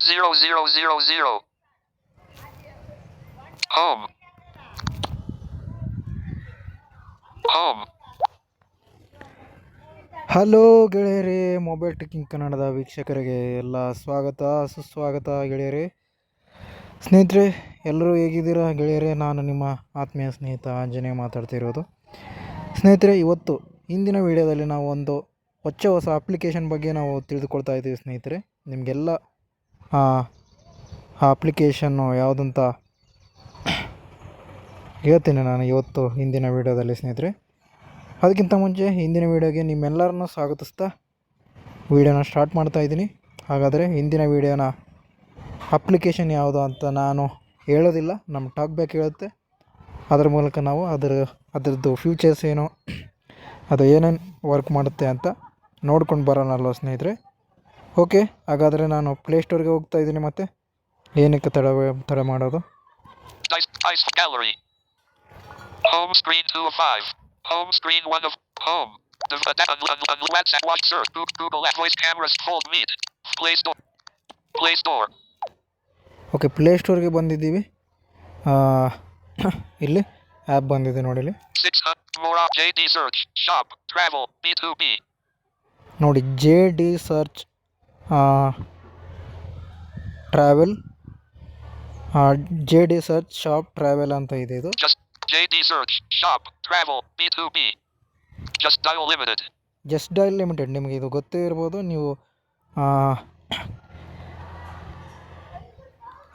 0000. Home. Home. Hello ಗೆಳೆಯರೇ, mobile ಟೆಕ್ಕಿಂಗ್ ಕನ್ನಡದ ವೀಕ್ಷಕರಿಗೆ ಎಲ್ಲ ಸ್ವಾಗತ ಸುಸ್ವಾಗತ ಗೆಳೆಯರೇ. ಸ್ನೇಹಿತರೆ, ಎಲ್ಲರೂ ಹೇಗಿದ್ದೀರಾ ಗೆಳೆಯರೇ? ನಾನು ನಿಮ್ಮ ಆತ್ಮೀಯ ಸ್ನೇಹಿತ ಆಂಜನೇಯ ಮಾತಾಡ್ತಿರೋದು. ಸ್ನೇಹಿತರೆ, ಇವತ್ತು ಇಂದಿನ ವಿಡಿಯೋದಲ್ಲಿ ನಾವು ಒಂದು ಹೊಸ ಅಪ್ಲಿಕೇಶನ್ ಬಗ್ಗೆ ನಾವು ತಿಳಿದುಕೊಳ್ತಾ ಇದ್ದೀವಿ ಸ್ನೇಹಿತರೆ. ನಿಮಗೆಲ್ಲ ಆ ಅಪ್ಲಿಕೇಶನ್ನು ಯಾವುದಂತ ಹೇಳ್ತೀನಿ ನಾನು ಇವತ್ತು ಇಂದಿನ ವಿಡಿಯೋದಲ್ಲಿ ಸ್ನೇಹಿತರೆ. ಅದಕ್ಕಿಂತ ಮುಂಚೆ ಇಂದಿನ ವೀಡಿಯೋಗೆ ನಿಮ್ಮೆಲ್ಲರನ್ನೂ ಸ್ವಾಗತಿಸ್ತಾ ವೀಡಿಯೋನ ಸ್ಟಾರ್ಟ್ ಮಾಡ್ತಾಯಿದ್ದೀನಿ. ಹಾಗಾದರೆ ಇಂದಿನ ವೀಡಿಯೋನ ಅಪ್ಲಿಕೇಶನ್ ಯಾವುದು ಅಂತ ನಾನು ಹೇಳೋದಿಲ್ಲ, ನಮ್ಮ ಟಾಕ್ ಬ್ಯಾಕ್ ಹೇಳುತ್ತೆ. ಅದರ ಮೂಲಕ ನಾವು ಅದರದ್ದು ಫ್ಯೂಚರ್ಸ್ ಏನು, ಅದು ಏನೇನು ವರ್ಕ್ ಮಾಡುತ್ತೆ ಅಂತ ನೋಡ್ಕೊಂಡು ಬರೋಣಲ್ವ ಸ್ನೇಹಿತರೆ. ಓಕೆ, ಹಾಗಾದರೆ ನಾನು ಪ್ಲೇಸ್ಟೋರ್ಗೆ ಹೋಗ್ತಾ ಇದ್ದೀನಿ. ಮತ್ತು ಏನಕ್ಕೆ ತಡ ಮಾಡೋದು? Ice gallery. Home screen 2 of 5. Home screen 1 of home. WhatsApp watch search. Google app voice cameras fold meet. Play store. Play store. Okay, ಪ್ಲೇಸ್ಟೋರ್ಗೆ ಬಂದಿದ್ದೀವಿ. ಇಲ್ಲಿ ಆ್ಯಪ್ ಬಂದಿದೆ ನೋಡಿ. ಇಲ್ಲಿ 6 more JD search. Shop. Travel. B2B. ನೋಡಿ, JD search travel, JD search shop travel ಅಂತ ಇದೆ. ಇದು Just JD search. Shop. Travel. B2B. Just dial limited. Just dial limited. ನಿಮಗೆ ಇದು ಗೊತ್ತೇ ಇರ್ಬೋದು. ನೀವು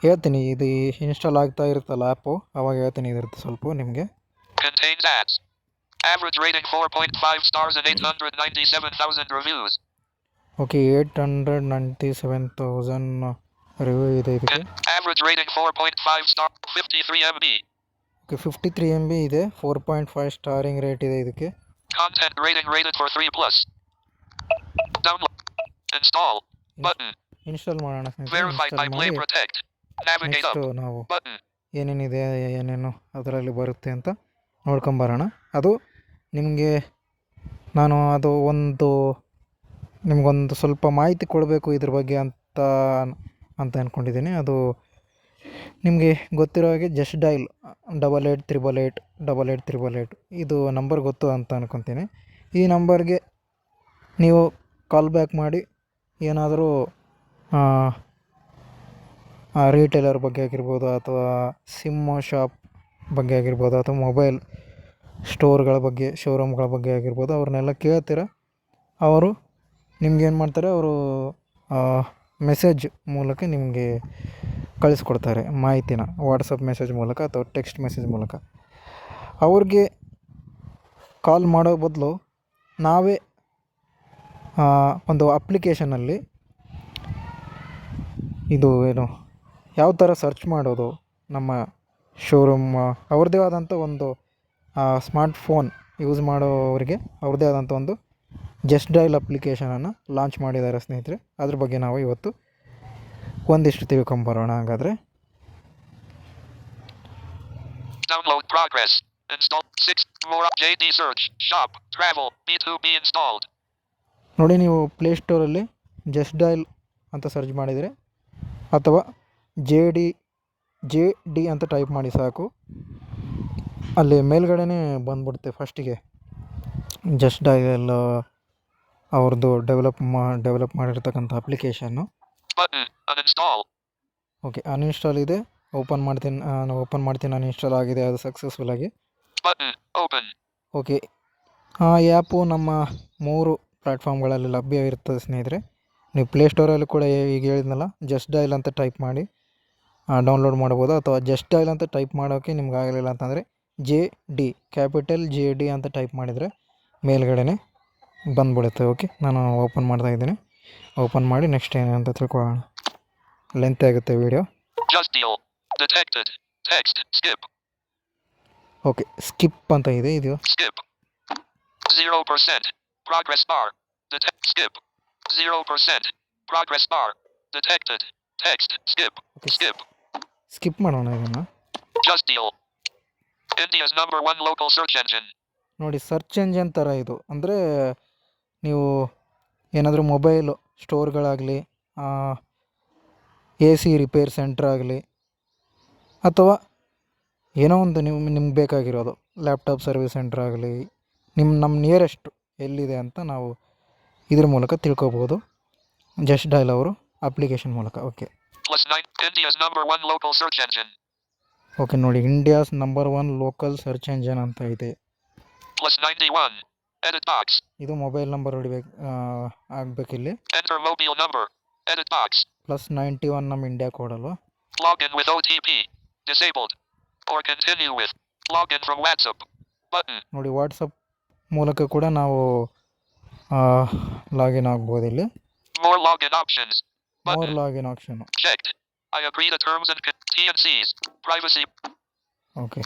ಹೇಳ್ತೀನಿ, ಇದು ಇನ್ಸ್ಟಾಲ್ ಆಗ್ತಾ ಇರುತ್ತಲ್ಲ ಆ್ಯಪು, ಅವಾಗ ಹೇಳ್ತೀನಿ ಇದ್ರದ್ದು ಸ್ವಲ್ಪ ನಿಮಗೆ. Contains ads. Average rating 4.5 stars and 897,000 reviews. Okay, 897,000 review ಇದೆ ಇದಕ್ಕೆ. Average rating 4.5 star. 53 MB. Okay, 53 MB ಇದೆ. 4.5 ಸ್ಟಾರಿಂಗ್ ರೇಟ್ ಇದೆ ಇದಕ್ಕೆ. Content rating rated for 3+. Download. Install. Button. Install ಮಾಡೋಣ ಸ್ನೇಹಿತರೆ. Verify by ಇನ್ಸ್ಟಾಲ್ Play ಮಾಡಿ Protect. Navigate up. ನೆಕ್ಸ್ಟು ನಾವು Button. ಏನೇನಿದೆ, ಏನೇನು ಅದರಲ್ಲಿ ಬರುತ್ತೆ ಅಂತ ನೋಡ್ಕೊಂಬರೋಣ. ಅದು ನಿಮಗೆ ನಾನು ನಿಮಗೊಂದು ಸ್ವಲ್ಪ ಮಾಹಿತಿ ಕೊಡಬೇಕು ಇದ್ರ ಬಗ್ಗೆ ಅಂತ ಅಂದ್ಕೊಂಡಿದ್ದೀನಿ. ಅದು ನಿಮಗೆ ಗೊತ್ತಿರೋ ಹಾಗೆ ಜಸ್ಟ್ ಡೈಲ್ 88888888 ಇದು ನಂಬರ್ ಗೊತ್ತು ಅಂತ ಅಂದ್ಕೊತೀನಿ. ಈ ನಂಬರ್ಗೆ ನೀವು ಕಾಲ್ ಬ್ಯಾಕ್ ಮಾಡಿ ಏನಾದರೂ ರೀಟೇಲರ್ ಬಗ್ಗೆ ಆಗಿರ್ಬೋದು, ಅಥವಾ ಸಿಮ್ ಶಾಪ್ ಬಗ್ಗೆ ಆಗಿರ್ಬೋದು, ಅಥವಾ ಮೊಬೈಲ್ ಸ್ಟೋರ್ಗಳ ಬಗ್ಗೆ, ಶೋರೂಮ್ಗಳ ಬಗ್ಗೆ ಆಗಿರ್ಬೋದು, ಅವ್ರನ್ನೆಲ್ಲ ಕೇಳ್ತೀರ. ಅವರು ನಿಮ್ಗೇನು ಮಾಡ್ತಾರೆ, ಅವರು ಮೆಸೇಜ್ ಮೂಲಕ ನಿಮಗೆ ಕಳಿಸ್ಕೊಡ್ತಾರೆ ಮಾಹಿತಿನ. ವಾಟ್ಸಪ್ ಮೆಸೇಜ್ ಮೂಲಕ ಅಥವಾ ಟೆಕ್ಸ್ಟ್ ಮೆಸೇಜ್ ಮೂಲಕ. ಅವ್ರಿಗೆ ಕಾಲ್ ಮಾಡೋ ಬದಲು ನಾವೇ ಒಂದು ಅಪ್ಲಿಕೇಶನಲ್ಲಿ ಇದು ಯಾವ ಥರ ಸರ್ಚ್ ಮಾಡೋದು, ನಮ್ಮ ಶೋರೂಮ್ ಅವ್ರದ್ದೇ ಆದಂಥ ಒಂದು ಸ್ಮಾರ್ಟ್ಫೋನ್ ಯೂಸ್ ಮಾಡೋರಿಗೆ ಅವ್ರದ್ದೇ ಆದಂಥ ಒಂದು ಜಸ್ಟ್ ಡಯಲ್ ಅಪ್ಲಿಕೇಶನನ್ನು ಲಾಂಚ್ ಮಾಡಿದ್ದಾರೆ ಸ್ನೇಹಿತರೆ. ಅದ್ರ ಬಗ್ಗೆ ನಾವು ಇವತ್ತು ಒಂದಿಷ್ಟು ತಿಳ್ಕೊಂಬರೋಣ. ಹಾಗಾದರೆ Download progress. Install 6 more JD search. Shop. Travel. B2B installed. ನೋಡಿ, ನೀವು ಪ್ಲೇಸ್ಟೋರಲ್ಲಿ ಜಸ್ಟ್ ಡಯಲ್ ಅಂತ ಸರ್ಚ್ ಮಾಡಿದರೆ, ಅಥವಾ JD ಅಂತ ಟೈಪ್ ಮಾಡಿ ಸಾಕು. ಅಲ್ಲಿ ಮೇಲ್ಗಡೆನೇ ಬಂದ್ಬಿಡುತ್ತೆ ಫಸ್ಟಿಗೆ ಜಸ್ಟ್ ಡಯಲ್ ಅವ್ರದ್ದು ಡೆವಲಪ್ ಮಾಡಿರ್ತಕ್ಕಂಥ application. Button. Uninstall. Okay, uninstall ಇದೆ. ಓಪನ್ ಮಾಡ್ತೀನಿ. ಅನ್ಇನ್ಸ್ಟಾಲ್ ಆಗಿದೆ ಅದು ಸಕ್ಸಸ್ಫುಲ್ ಆಗಿ. Button. Open. ಓಕೆ, ಆ ಆ್ಯಪು ನಮ್ಮ 3 ಪ್ಲ್ಯಾಟ್ಫಾರ್ಮ್ಗಳಲ್ಲಿ ಲಭ್ಯವಿರುತ್ತದೆ ಸ್ನೇಹಿತರೆ. ನೀವು ಪ್ಲೇಸ್ಟೋರಲ್ಲಿ ಕೂಡ ಈಗ ಹೇಳಿದ್ನಲ್ಲ, ಜಸ್ಟ್ ಡಯಲ್ ಅಂತ ಟೈಪ್ ಮಾಡಿ ಡೌನ್ಲೋಡ್ ಮಾಡ್ಬೋದು. ಅಥವಾ ಜಸ್ಟ್ ಡಯಲ್ ಅಂತ ಟೈಪ್ ಮಾಡೋಕ್ಕೆ ನಿಮ್ಗೆ ಆಗಲಿಲ್ಲ ಅಂತಂದರೆ JD ಕ್ಯಾಪಿಟಲ್ JD ಅಂತ ಟೈಪ್ ಮಾಡಿದರೆ ಮೇಲ್ಗಡೆನೆ ಬಂದ್ಬಿಡುತ್ತೆ. ಓಕೆ, ನಾನು ಓಪನ್ ಮಾಡ್ತಾಯಿದ್ದೀನಿ. ಓಪನ್ ಮಾಡಿ ನೆಕ್ಸ್ಟ್ ಏನಂತ ತಿಳ್ಕೊಳ್ಳೋಣ. ಲೆಂತ್ ಆಗುತ್ತೆ video. Just deal. Detected. Text. Skip. Okay, skip ಅಂತ ಇದೆ ಇದು. Skip. 0%. Progress bar. Skip. 0%. Progress bar. Detected. Text. Skip. Okay. Skip. Skip ಮಾಡೋಣ ಇದನ್ನು. Just deal. India's #1 local search engine. ನೋಡಿ, ಸರ್ಚ್ ಎಂಜಿನ್ ಥರ ಇದು. ಅಂದರೆ ನೀವು ಏನಾದರೂ ಮೊಬೈಲ್ ಸ್ಟೋರ್ಗಳಾಗಲಿ, ಎ ಸಿ ರಿಪೇರ್ ಸೆಂಟ್ರ್ ಆಗಲಿ ಅಥವಾ ಏನೋ ಒಂದು ನಿಮ್ಗೆ ಬೇಕಾಗಿರೋದು ಲ್ಯಾಪ್ಟಾಪ್ ಸರ್ವಿಸ್ ಸೆಂಟ್ರ್ ಆಗಲಿ ನಮ್ಮ ನಿಯರೆಸ್ಟ್ ಎಲ್ಲಿದೆ ಅಂತ ನಾವು ಇದ್ರ ಮೂಲಕ ತಿಳ್ಕೊಬೋದು. ಜಸ್ಟ್ ಡಯಲ್ ಅವರು ಅಪ್ಲಿಕೇಶನ್ ಮೂಲಕ. Okay India's number one local search engine. Okay ನೋಡಿ, India's number 1 local search engine ಅಂತ ಇದೆ. +91 edit box. ಇದು ಮೊಬೈಲ್ ನಂಬರ್ ಹೊಡಿಬೇಕು ಆಗಬೇಕಿಲ್ಲಿ. Enter mobile number. Edit box. +91 ನಮ್ಮ ಇಂಡಿಯಾ ಕೋಡ್ ಅಲ್ವಾ. Login with OTP. Disabled. Or continue with. Login from WhatsApp. Button. ನೋಡಿ, WhatsApp ಮೂಲಕ ಕೂಡ ನಾವು ಲಾಗಿನ್ ಆಗ್ಬೋದು ಇಲ್ಲಿ. More login options. Button. More login option Checked. I agree to terms and T&Cs. Privacy. Okay.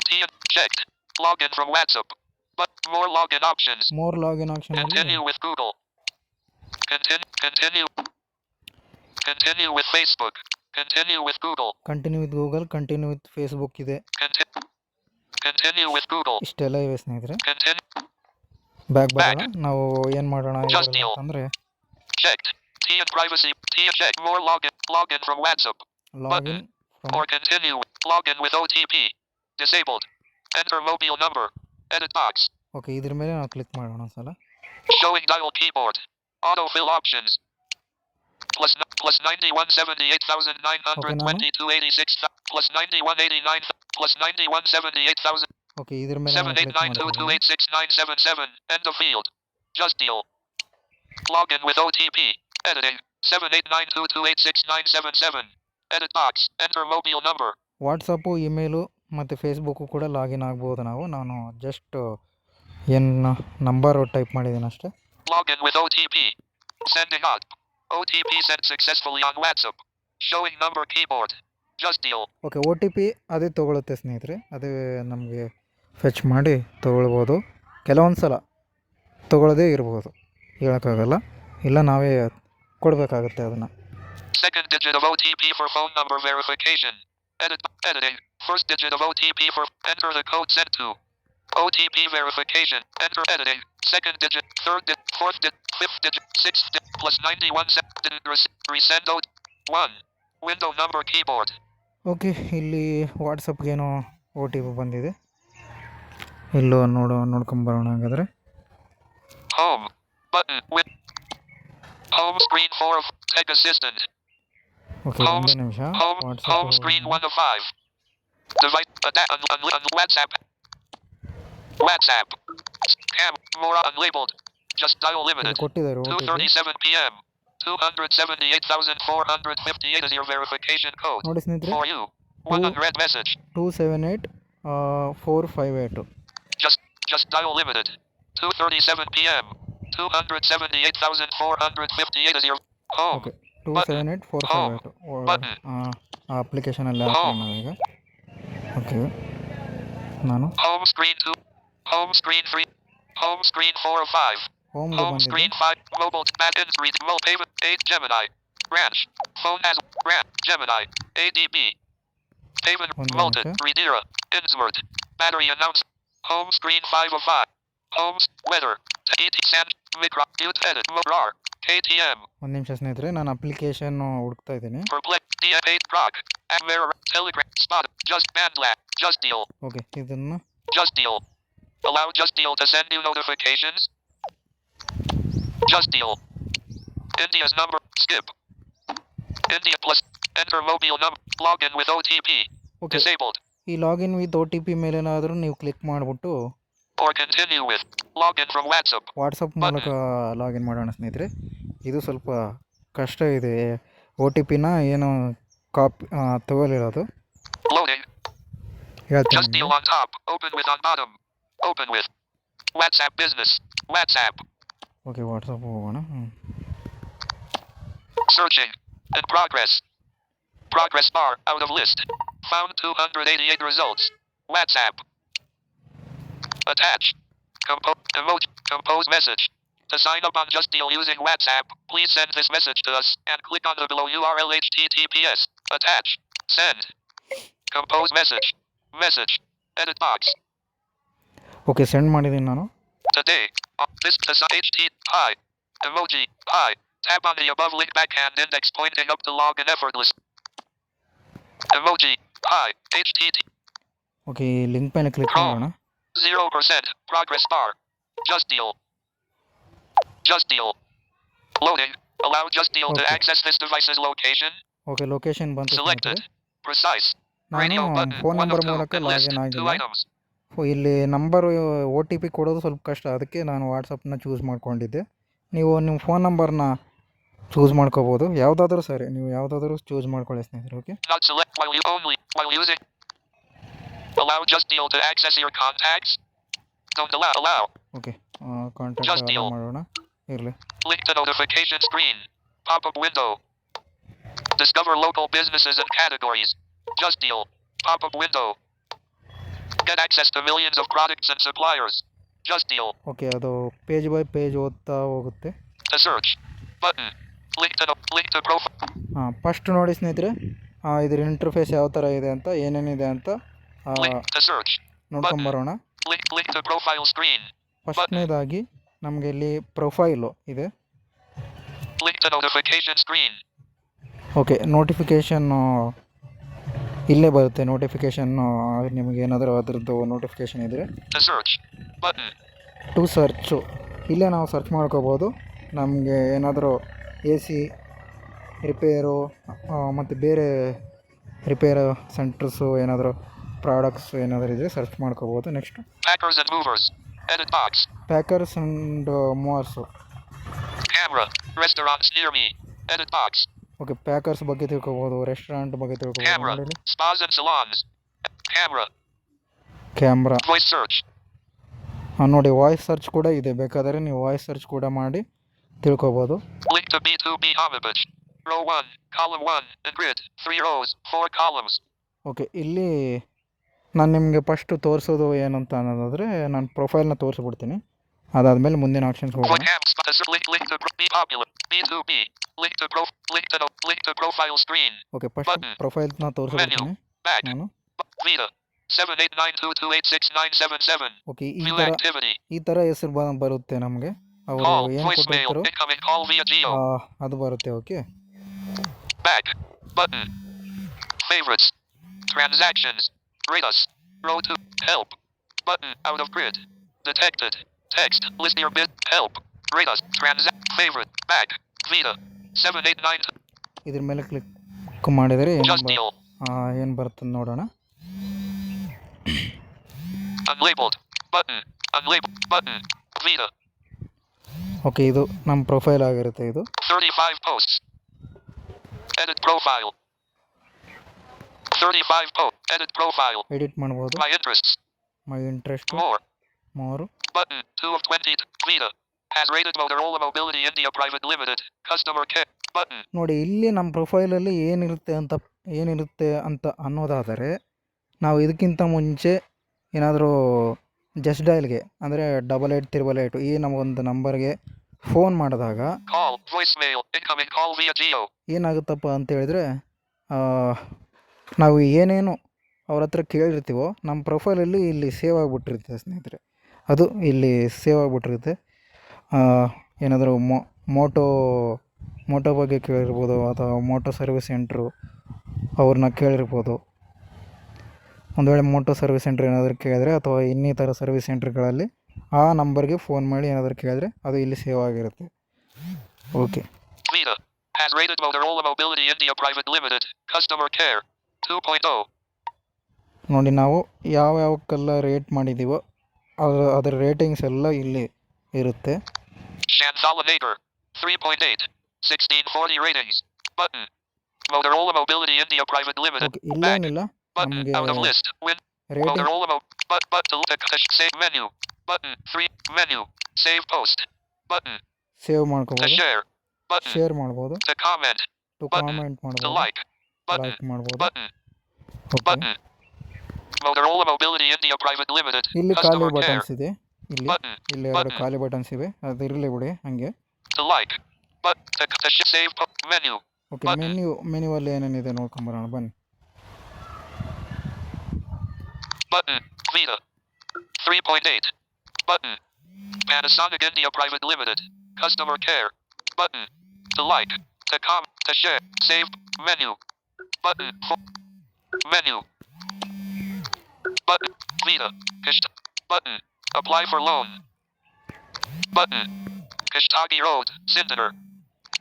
Checked. Login from WhatsApp. But more login options. More login option Continue with Google. Continue. Continue with Facebook. Continue with Google. Continue with Google, continue with Facebook ಇದೆ. Continue with Google. ಇಷ್ಟೆಲ್ಲ ಇವೆ ಸ್ನೇಹಿತರೆ. Continue. Back ಬರೋಣ. ನಾವು ಏನು ಮಾಡೋಣ ಅಂತಂದರೆ Checked. T and privacy. T check. More login. Login from WhatsApp. Login Or continue. Login with OTP. Disabled. Enter mobile number. Edit box. Okay, ಇದ್ರ ಮೇಲೆ ನಾವು ಕ್ಲಿಕ್ ಮಾಡೋಣ ಒಂದ್ಸಲ. Showing dial keyboard. Autofill options. Plus 9178,922.86. Plus 9189. Plus 9178,000. Okay, ಇದ್ರ ಮೇಲೆ ನಾವು click ಮಾಡೋಣ. 7892286977. End of field. Just deal. Login with OTP. Editing. 7892286977. Edit box. Enter mobile number. WhatsApp, email ಮತ್ತು ಫೇಸ್ಬುಕ್ಕು ಕೂಡ ಲಾಗಿನ್ ಆಗ್ಬೋದು ನಾವು. ನಾನು ಜಸ್ಟ್ ಏನು ನಂಬರು ಟೈಪ್ ಮಾಡಿದ್ದೀನಿ ಅಷ್ಟೇ. Login with OTP. Sending out. OTP sent successfully on WhatsApp. Showing number keyboard. Just deal. Okay, O T P ಅದೇ ತೊಗೊಳುತ್ತೆ ಸ್ನೇಹಿತರೆ. ಅದೇ ನಮಗೆ ಫೆಚ್ ಮಾಡಿ ತೊಗೊಳ್ಬೋದು. ಕೆಲವೊಂದು ಸಲ ತೊಗೊಳ್ಳೋದೇ ಇರ್ಬೋದು, ಹೇಳೋಕ್ಕಾಗಲ್ಲ. ಇಲ್ಲ ನಾವೇ ಕೊಡಬೇಕಾಗುತ್ತೆ ಅದನ್ನು. Second digit of OTP for phone number verification. Editing. First digit of OTP for enter the code sent to. OTP verification. Enter editing. Second digit. Third digit. Fourth digit. Fifth digit. Sixth digit. Plus 91 resend OTP. 1. Window number keyboard. Okay, ಇಲ್ಲಿ ವಾಟ್ಸಪ್ಗೇನೋ ಒ T P ಬಂದಿದೆ. ಇಲ್ಲೋ ನೋಡ್ಕೊಂಬರೋಣ ಹಾಗಾದರೆ. Home. Button. Home screen 4 of Tech Assistant. Okay, ಒಂದು ನಿಮಿಷ. Home screen 1 of 5. Device. WhatsApp. WhatsApp. More unlabeled. Just dial limited. ಕೊಟ್ಟಿದ್ದಾರೆ ಒ T P. 2:37 p.m. 278,458 is your verification code. ನೋಡಿ ಸ್ನೇಹಿತರೆ, For you. 1 unread message. 278458. Just dial limited. 2:37 p.m. 278,458 is your home. Okay, 278458 ಆ ಅಪ್ಲಿಕೇಶನಲ್ಲಿ ಹಾಕೋಣ ನಾವೀಗ. Okay, ನಾನು Home screen 2. Home screen 3. Home screen 4 of 5. ಹೋಮ್ಗೆ Home ಬಂದಿದೆ. screen 5. Mobile back end 3. Payment 8 Gemini. Branch. Phone as Branch. Gemini. ADB. Payment One Molten. minute, Redira. Insword. Battery announce. Home screen 5 of 5. Homes. Weather. ET Sand. Micro. Mute edit. Morar. KTM. ಒಂದು ನಿಮಿಷ ಸ್ನೇಹಿತರೆ, ನಾನು application ಹುಡುಕ್ತಾ ಇದ್ದೀನಿ. Perplex. DF8 Proc. Amera. Telegram. Spot. Just Bandlab. Just Deal. Okay, ಇದನ್ನು Just Deal. Allow Just Deal to send you notifications. Just Deal. India's number. Skip. India plus. Enter mobile number. Login with OTP. Okay, Disabled. ಈ login with O T P ಮೇಲೇನಾದರೂ ನೀವು click ಮಾಡಿಬಿಟ್ಟು Or continue with. Login from WhatsApp. WhatsApp ಮೂಲಕ login ಮಾಡೋಣ ಸ್ನೇಹಿತರೆ. ಇದು ಸ್ವಲ್ಪ ಕಷ್ಟ ಇದೆ. ಒ ಟಿ ಪಿನ ಏನು ಕಾಪಿ ತಗೊಳ್ಳಿರೋದು. Loading. ಹೇಳ್ತೀನಿ Just Deal on top. Open with on bottom. Open with. WhatsApp Business. WhatsApp. Okay, WhatsApp ಹೋಗೋಣ. Searching. In progress. Progress bar. Out of list. Found 288 results. WhatsApp. Attach. Emoji. Compose message. To sign up on Just Deal using WhatsApp, please send this message to us and click on the below URL https. Attach. Send. Compose message. Message. Edit box. Okay, send ಮಾಡಿದ್ದೀನಿ ನಾನು. Today. This to HT. Hi. Emoji. Hi. Tap on the above link backhand index pointing up to login effortless. Emoji. Hi. HTTP. Okay ಈ link ಮೇಲೆ click ಮಾಡೋಣ. 0% progress bar. Just Deal. Just Deal. Loading. Allow Just Deal to Okay. access this device's location. Okay location ಬಂತು Selected. ಸ್ನೇಹಿತರೆ. Precise. Radio ನಾನು button. Phone 1 of number 2. ಮೂಲಕ And list. Login 2 ಆಗಿಲ್ಲ. items. ಇಲ್ಲಿ number ಒ T P ಕೊಡೋದು ಸ್ವಲ್ಪ ಕಷ್ಟ, ಅದಕ್ಕೆ ನಾನು ವಾಟ್ಸಪ್ನ ಚೂಸ್ ಮಾಡ್ಕೊಂಡಿದ್ದೆ. ನೀವು ನಿಮ್ಮ ಫೋನ್ ನಂಬರ್ನ ಚೂಸ್ ಮಾಡ್ಕೋಬೋದು, ಯಾವುದಾದ್ರೂ ಸರಿ, ನೀವು ಯಾವುದಾದ್ರೂ ಚೂಸ್ ಮಾಡ್ಕೊಳ್ಳಿ ಸ್ನೇಹಿತರೆ. Okay Not select while using. Allow Just Deal to access your contacts. Don't allow. Okay Just contact Deal. ಮಾಡೋಣ, ಇರಲಿ. Link to notification screen. Pop-up window. Discover local businesses and categories. Just Deal. Pop-up window. Get access to millions of products and suppliers. Just Deal. Okay ಅದು page by page ಓದ್ತಾ ಹೋಗುತ್ತೆ. To search. Button. Link to profile. First ನೋಡಿ ಸ್ನೇಹಿತರೆ, ಇದ್ರ interface ಯಾವ ಥರ ಇದೆ ಅಂತ, ಏನೇನಿದೆ ಅಂತ Link to search. ನೋಡ್ಕೊಂಬರೋಣ. Link to profile screen. ಫಸ್ಟ್ನೇದಾಗಿ ನಮಗೆ ಇಲ್ಲಿ ಪ್ರೊಫೈಲು ಇದೆ. Link to notification screen. Okay notification ಇಲ್ಲೇ ಬರುತ್ತೆ. ನೋಟಿಫಿಕೇಷನ್ನು ನಿಮಗೆ ಏನಾದರೂ ಅದರದ್ದು ನೋಟಿಫಿಕೇಷನ್ ಇದ್ದರೆ To search. Button. To search, ಇಲ್ಲೇ ನಾವು ಸರ್ಚ್ ಮಾಡ್ಕೋಬೋದು. ನಮಗೆ ಏನಾದರೂ ಎ ಸಿ ರಿಪೇರು ಮತ್ತು ಬೇರೆ ರಿಪೇರ್ ಸೆಂಟರ್ಸು ಏನಾದರೂ ಪ್ರಾಡಕ್ಟ್ಸ್ ಏನಾದರೂ ಇದ್ದರೆ ಸರ್ಚ್ ಮಾಡ್ಕೋಬೋದು. Next Packers and movers. Edit box. Packers and movers. Camera. Restaurants near me. Edit box. Okay packers ಬಗ್ಗೆ ತಿಳ್ಕೊಬೋದು, ರೆಸ್ಟೋರೆಂಟ್ ಬಗ್ಗೆ ತಿಳ್ಕೊಬೋದು. Camera. ನೋಡಿ Spas and salons. Camera. Camera Voice search. ನೋಡಿ ವಾಯ್ಸ್ ಸರ್ಚ್ ಕೂಡ ಇದೆ, ಬೇಕಾದರೆ ನೀವು ವಾಯ್ಸ್ ಸರ್ಚ್ ಕೂಡ ಮಾಡಿ ತಿಳ್ಕೊಬೋದು. Link to B2B homepage. Row 1, column 1, and grid. 3 rows, 4 columns. Okay ಇಲ್ಲಿ ನಾನು ನಿಮಗೆ ಫಸ್ಟು ತೋರಿಸೋದು ಏನಂತ ಅನ್ನೋದಾದರೆ, ನಾನು ಪ್ರೊಫೈಲ್ನ ತೋರಿಸ್ಬಿಡ್ತೀನಿ. ಅದಾದಮೇಲೆ ಮುಂದಿನ ಆಪ್ಷನ್ಸ್ ಹೋಗೋಣ. Link to be popular. B2B. Link to profile screen. Okay first ಪ್ರೊಫೈಲ್ನ ತೋರಿಸ್ಬಿಡ್ತೀನಿ Back. ನಾನು. Vita. 7892286977. Okay View activity. ಈ ಥರ ಹೆಸರು ಬರುತ್ತೆ ನಮಗೆ. ಅವರು Call. ಏನು Voicemail. ಕೊಟ್ಟಿರ್ತಾರೋ Incoming call via Geo. ಅದು ಬರುತ್ತೆ. Okay Back. Button. Favorites. Transactions. Rate us. Row 2. Help. Button. Out of grid. Detected. Text. List your bid. Help. Rate us. Favorite. Back. Vita. 789. ಇದ್ರ ಮೇಲೆ ಕ್ಲಿಕ್ ಮಾಡಿದರೆ Just Deal. ಏನು ಬರ್ತದೆ ನೋಡೋಣ. Unlabeled. Button. Unlabeled. Button. Vita. Okay ಇದು ನಮ್ಮ profile ಆಗಿರುತ್ತೆ. ಇದು 35 posts. Edit profile. 35 posts. Edit profile. Edit ಮಾಡ್ಬೋದು. My interests. My interest More. ಮೋರು. Button. 2 of 20. Vita. Has rated Motorola Mobility India Private Limited. Customer care. Button. ನೋಡಿ ಇಲ್ಲಿ ನಮ್ಮ ಪ್ರೊಫೈಲಲ್ಲಿ ಏನಿರುತ್ತೆ ಅಂತ ಅನ್ನೋದಾದರೆ, ನಾವು ಇದಕ್ಕಿಂತ ಮುಂಚೆ ಏನಾದರೂ ಜಸ್ಟ್ ಡಯಲ್ಗೆ ಅಂದರೆ 8888 ಈ ನಮಗೊಂದು ನಂಬರ್ಗೆ ಫೋನ್ ಮಾಡಿದಾಗ Call. Voicemail. Incoming call via Geo. ಏನಾಗುತ್ತಪ್ಪ ಅಂತ ಹೇಳಿದ್ರೆ, ನಾವು ಏನೇನು ಅವ್ರ ಹತ್ರ ಕೇಳಿರ್ತೀವೋ ನಮ್ಮ ಪ್ರೊಫೈಲಲ್ಲಿ ಇಲ್ಲಿ ಸೇವ್ ಆಗಿಬಿಟ್ಟಿರುತ್ತೆ ಸ್ನೇಹಿತರೆ. ಅದು ಇಲ್ಲಿ ಸೇವ್ ಆಗಿಬಿಟ್ಟಿರುತ್ತೆ. ಏನಾದರೂ ಮೋಟೋ ಬಗ್ಗೆ ಕೇಳಿರ್ಬೋದು, ಅಥವಾ ಮೋಟೋ ಸರ್ವಿಸ್ ಸೆಂಟ್ರು ಅವ್ರನ್ನ ಕೇಳಿರ್ಬೋದು. ಒಂದು ವೇಳೆ ಮೋಟೋ ಸರ್ವಿಸ್ ಸೆಂಟ್ರ್ ಏನಾದರೂ ಕೇಳಿದ್ರೆ, ಅಥವಾ ಇನ್ನಿತರ ಸರ್ವಿಸ್ ಸೆಂಟ್ರ್ಗಳಲ್ಲಿ ಆ ನಂಬರ್ಗೆ ಫೋನ್ ಮಾಡಿ ಏನಾದರೂ ಕೇಳಿದ್ರೆ ಅದು ಇಲ್ಲಿ ಸೇವ್ ಆಗಿರುತ್ತೆ. Okay Vita. Has rated Motorola Mobility India Private Limited. Customer care. 2.0. ನೋಡಿ ನಾವು ಯಾವಕ್ಕೆಲ್ಲ ರೇಟ್ ಮಾಡಿದ್ದೀವೋ ಅದರ ರೇಟಿಂಗ್ಸ್ ಎಲ್ಲ ಇಲ್ಲಿ ಇರುತ್ತೆ. Chansalinator. 3.8. 1640 ratings. Button. Motorola Mobility India Private Limited. Okay ಇಲ್ಲೇನಿಲ್ಲ, Button. ನಮಗೆ Out of list. Win. Rating Motorola but to save menu. Button. 3 menu. Save post. Button. Save To ಮಾಡ್ಕೋಬೋದು, share. Button. Share ಮಾಡ್ಬೋದು, To comment. To Button. Comment To ಮಾಡ್ಬೋದು, like. Button. Like ಮಾಡ್ಬೋದು. Button. Okay Button. Motorola Mobility India Private Limited. ಇಲ್ಲಿ ಖಾಲಿ Customer care. Buttons ಇದೆ. ಇಲ್ಲಿ Button. ಇಲ್ಲಿ 2 Button. ಖಾಲಿ ಬಟನ್ಸ್ ಇವೆ, ಅದು ಇರಲಿ ಬಿಡಿ ಹಂಗೆ. To like. But to save menu. Okay Button. ಮೆನ್ಯೂವಲ್ಲಿ ಏನೇನಿದೆ ನೋಡ್ಕೊಂಬರೋಣ ಬನ್ನಿ. Button. Vita. 3.8. Button. Panasonic India Private Limited. Customer care. Button. To like. To share. Save menu. Button. Menu. Button. Vita. Button. Apply for loan. Button. Kashtagi Road. Sindener.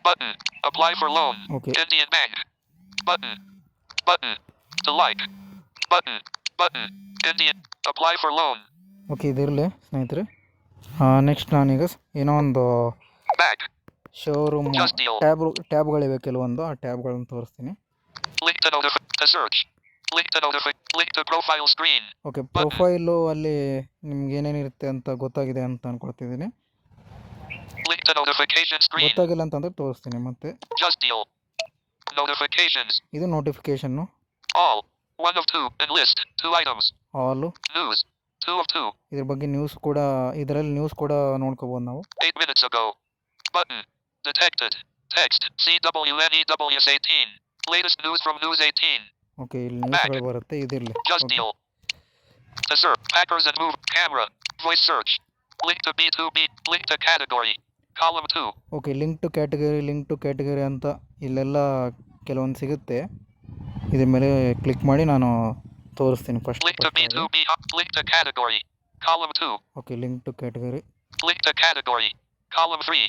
Button. Apply for loan. Okay. Indian Bank. Button. Button. To like. Button. Button. Indian. Apply for loan. Okay ಇದಿರಲಿ ಸ್ನೇಹಿತರೆ. Next ನಾನೀಗ ಏನೋ ಒಂದು Back. Showroom Just deal. ಟ್ಯಾಬ್ಗಳಿವೆ ಕೆಲವೊಂದು, ಆ ಟ್ಯಾಬ್ಗಳನ್ನು ತೋರಿಸ್ತೀನಿ. Link to to search. Link to profile screen. Okay, profile ಅಲ್ಲಿ ನಿಮ್ಗೆ ಏನೇನಿರುತ್ತೆ ಅಂತ ಗೊತ್ತಾಗಿದೆ ಅಂತ ಅನ್ಕೊಳ್ತಿದ್ದೀನಿ. Link to notification screen. ಗೊತ್ತಾಗಿಲ್ಲ ಅಂತಂದ್ರೆ ತೋರಿಸ್ತೀನಿ ಮತ್ತೆ. Just deal. Notifications. ಇದು ನೋಟಿಫಿಕೇಶನ್ನು. All. 1 of 2. And list. 2 items. All. News. 2 of 2. ಇದ್ರ ಬಗ್ಗೆ ನ್ಯೂಸ್ ಕೂಡ, ಇದರಲ್ಲಿ ನ್ಯೂಸ್ ಕೂಡ ನೋಡ್ಕೋಬೋದು ನಾವು. 8 minutes ago. Button. Detected. Text. CWNEWS 18. Latest news from News 18. Okay, ಇಲ್ಲಿ ನ್ಯೂಸ್ಗಳು ಬರುತ್ತೆ, ಇದಿರಲಿ. Just deal. To search. Packers and move. Camera. Voice search. Link to B2B. Link to category. Column 2. Okay, link two category ಅಂತ ಇಲ್ಲೆಲ್ಲ ಕೆಲವೊಂದು ಸಿಗುತ್ತೆ. ಇದ್ರ ಮೇಲೆ click ಮಾಡಿ ನಾನು ತೋರಿಸ್ತೀನಿ first. Link to B2B. Link to category. Column 2. Okay, link two category. Link to category. Column 3.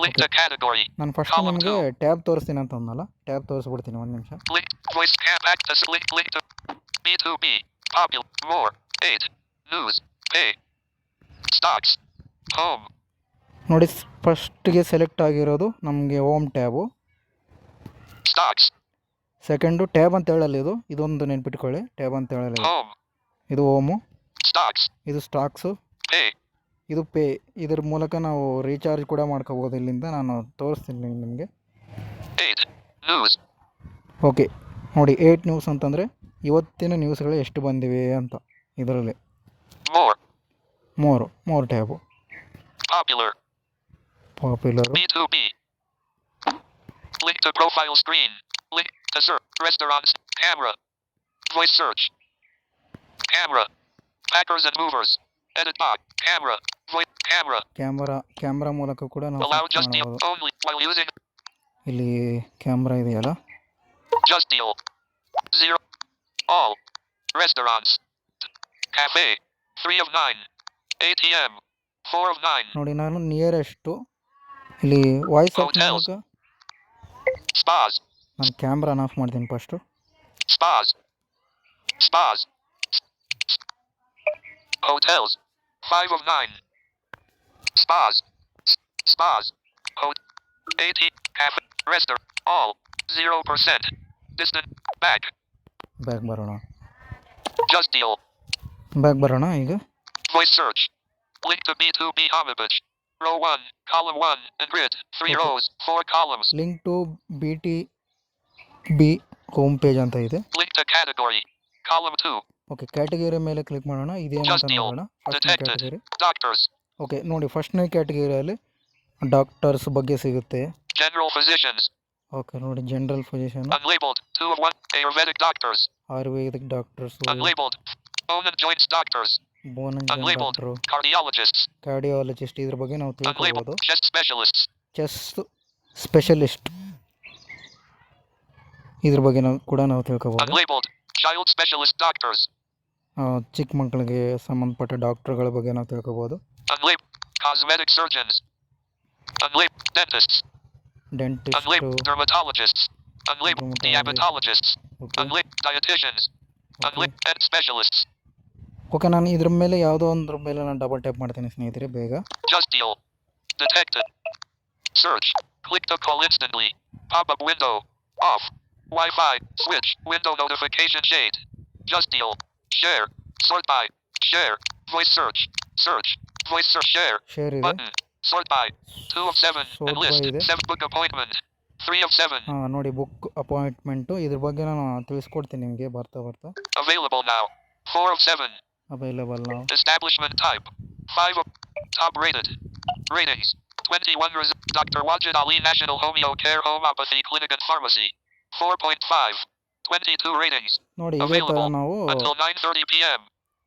Link to category. ನಾನು ಫಸ್ಟ್ ನಿಮಗೆ ಟ್ಯಾಬ್ ತೋರಿಸ್ತೀನಿ ಅಂತ ಅಂದಲ್ಲ, ಟ್ಯಾಬ್ ತೋರಿಸ್ಬಿಡ್ತೀನಿ ಒಂದು ನಿಮಿಷ. Link voice cap access link to B2B. Popular. More. 8. News. Pay. Stocks. Home. ನೋಡಿ, ಫಸ್ಟಿಗೆ select ಆಗಿರೋದು ನಮಗೆ home tab. Stocks. Second tab ಅಂತ ಹೇಳಲ್ಲ, ಇದೊಂದು ನೆನ್ಪಿಟ್ಕೊಳ್ಳಿ, ಟ್ಯಾಬ್ ಅಂತ ಹೇಳಲ್ಲ. Home. ಇದು ಹೋಮು. Stocks. ಇದು ಸ್ಟಾಕ್ಸು. Pay. ಇದು ಪೇ. ಇದ್ರ ಮೂಲಕ ನಾವು ರೀಚಾರ್ಜ್ ಕೂಡ ಮಾಡ್ಕೋಬೋದು. ಇಲ್ಲಿಂದ ನಾನು ತೋರಿಸ್ತೀನಿ ನಿಮಗೆ. 8. News. ಓಕೆ, ನೋಡಿ 8 ನ್ಯೂಸ್ ಅಂತಂದರೆ ಇವತ್ತಿನ ನ್ಯೂಸ್ಗಳು ಎಷ್ಟು ಬಂದಿವೆ ಅಂತ ಇದರಲ್ಲಿ. More tab. Popular. B2B. Link to profile screen. Link to search. Restaurants. Camera. Voice search. Camera. Packers and movers. Edit box. Camera. Voice. Camera. Camera ಮೂಲಕ ಕೂಡ ನಾವು Allow search just deal ಮಾಡಬಹುದು. only while using. ಇಲ್ಲಿ camera ಇದೆಯಲ್ಲ. Just deal. 0. All. Restaurants. Cafe. 3 of 9. ATM. 4 of 9. ನೋಡಿ, ನಾನು nearest ಇಲ್ಲಿ voice of Hotels. ಮಾಡುವಾಗ Spas. ನಾನು ಕ್ಯಾಮ್ರಾನ ಆಫ್ ಮಾಡ್ತೀನಿ first. Spas. Hotels. 5 of 9. Spas. AT. Cafe. Restaurant. All. 0%. Distant. Back. Back ಬರೋಣ. Just deal. ಈಗ. Voice search. Link to B2B homepage. Row 1. Column 1. And grid. 3 rows. 4 columns. Link to BTB home page ಅಂತ ಇದೆ. Link to category. Column 2. Okay, category ಮೇಲೆ click ಮಾಡೋಣ. ಇದೇನಂತ ನೋಡೋಣ. ಫಸ್ಟ್ನೇ category. Doctors. Okay, ನೋಡಿ, ಫಸ್ಟ್ನೇ ಕ್ಯಾಟಗರಿಯಲ್ಲಿ ಡಾಕ್ಟರ್ಸ್ ಬಗ್ಗೆ ಸಿಗುತ್ತೆ. General physicians. ಓಕೆ, ನೋಡಿ, general physician. Unlabeled. 2 of 1. Ayurvedic doctors. Ayurvedic doctors. Unlabeled. Bone and joints doctors. Bone and Unlabeled. Doctor. Cardiologists. Cardiologist. ಇದ್ರ ಬಗ್ಗೆ ನಾವು ತಿಳ್ಕೊಬೋದು. Unlabeled. Chest specialists. Chest specialist, ಇದ್ರ ಬಗ್ಗೆ ನಾವು ತಿಳ್ಕೊಬೋದು. Unlabeled. Child specialist doctors. ಚಿಕ್ಕ ಮಕ್ಕಳಿಗೆ ಸಂಬಂಧಪಟ್ಟ ಡಾಕ್ಟರ್ಗಳ ಬಗ್ಗೆ ನಾವು ತಿಳ್ಕೊಬೋದು. Unlabeled. Cosmetic surgeons. Unlabeled. Dentists. Dentist. Unlabeled. Dermatologists. Unlabeled. Diabetologists. Unlabeled. Dietitians. Unlabeled. Head specialists. Okay, ನಾನು ಇದ್ರ ಮೇಲೆ ಯಾವುದೋ ಒಂದ್ರ ಮೇಲೆ ನಾನು ಡಬಲ್ ಟ್ಯಾಪ್ ಮಾಡ್ತೀನಿ ಸ್ನೇಹಿತರೆ, ಬೇಗ. Just deal. Detected. Search. Click to call instantly. Pop-up window. Off. Wi-Fi. Switch. Window notification shade. Just deal. Share. Sort by. Share. Voice search. Search. Voice search. Share. Share ಇದೆ. Button. Sort by. 2 of 7. Sort And list. by ಇದೆ. 7 book appointment. 3 of 7. ನೋಡಿ, book appointment, ಇದ್ರ ಬಗ್ಗೆ ನಾನು ತಿಳಿಸ್ಕೊಡ್ತೀನಿ ನಿಮಗೆ ಬರ್ತಾ. Available now. 4 of 7. Available ನಾವು. Establishment type. 5 of top rated. Ratings. 21 Dr. Wajid Ali National Homeo Care Homeopathy Clinic and Pharmacy. 4.5. 22 ratings. ನೋಡಿ, ಇದೇ ಥರ Available ನಾವು until 9:30 p.m.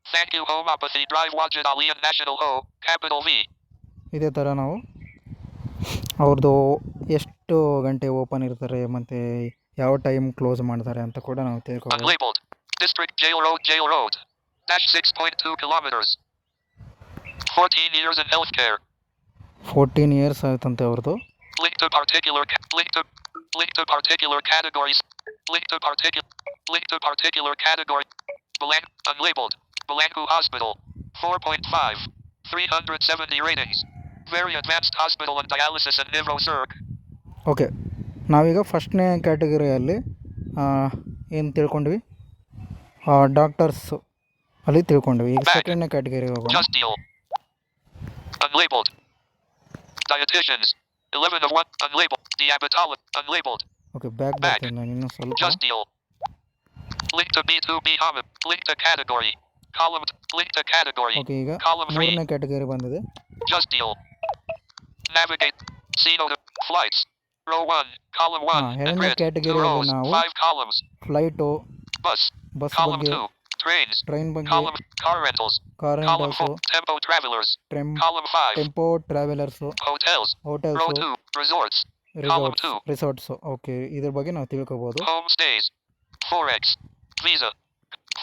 Thank you Homeopathy Drive Wajid Ali and National Ho, capital V. ಇದೇ ಥರ ನಾವು ಅವ್ರದ್ದು ಎಷ್ಟು ಗಂಟೆ ಓಪನ್ ಇರ್ತಾರೆ ಮತ್ತು ಯಾವ ಟೈಮ್ ಕ್ಲೋಸ್ ಮಾಡ್ತಾರೆ ಅಂತ ಕೂಡ ನಾವು ತಿಳ್ಕೊಬೋದು. Unlabeled. District Jail Road. Dash 6.2 kilometers. 14 years in healthcare. 14 years ಆಯ್ತಂತೆ ಅವ್ರದ್ದು. Link to particular categories. Link to particular category. Unlabeled. Belangu Hospital. 4.5. 370 ratings. Very advanced hospital and dialysis and Nivo-Circ. Okay, ನಾವೀಗ ಫಸ್ಟ್ನೇ ಕ್ಯಾಟಗರಿಯಲ್ಲಿ ಏನು ತಿಳ್ಕೊಂಡ್ವಿ, ಡಾಕ್ಟರ್ಸ್ ಅಲ್ಲಿ ತಿಳ್ಕೊಂಡ್ವಿ. ಈಗ ಸೆಕೆಂಡ್ನೇ ಕ್ಯಾಟಗರಿಗೆ ಹೋಗೋಣ. Just deal. Unlabeled. Dietitians. 11 of 1. Unlabeled. Diabetologist. Unlabeled. Okay, back ಬರ್ತೀನಿ ನಾನು ಇನ್ನೂ ಸ್ವಲ್ಪ. Just deal. Link to B2B Hamid. Link to category. Column. Link to category. Okay, ಈಗ Column 3. ಮೂರನೇ ಕ್ಯಾಟಗರಿ ಬಂದಿದೆ. Just deal. Navigate. See no flights. Row 1. Column 1. ಎರಡನೇ ಕ್ಯಾಟಗರಿಯಲ್ಲಿ ನಾವು 5 columns. Flight, Bus. Bus Column ಬಗ್ಗೆ, 2. Trains. ಟ್ರೈನ್ ಬಗ್ಗೆ, Column. Car rentals. Car Column rentals, 4. Tempo travelers. Column 5. Tempo travellers, Hotels. Row hotels, 2. Resorts. Column 2. Resorts. Okay, ಇದ್ರ ಬಗ್ಗೆ ನಾವು ತಿಳ್ಕೊಬೋದು. Homestays. Forex. Visa.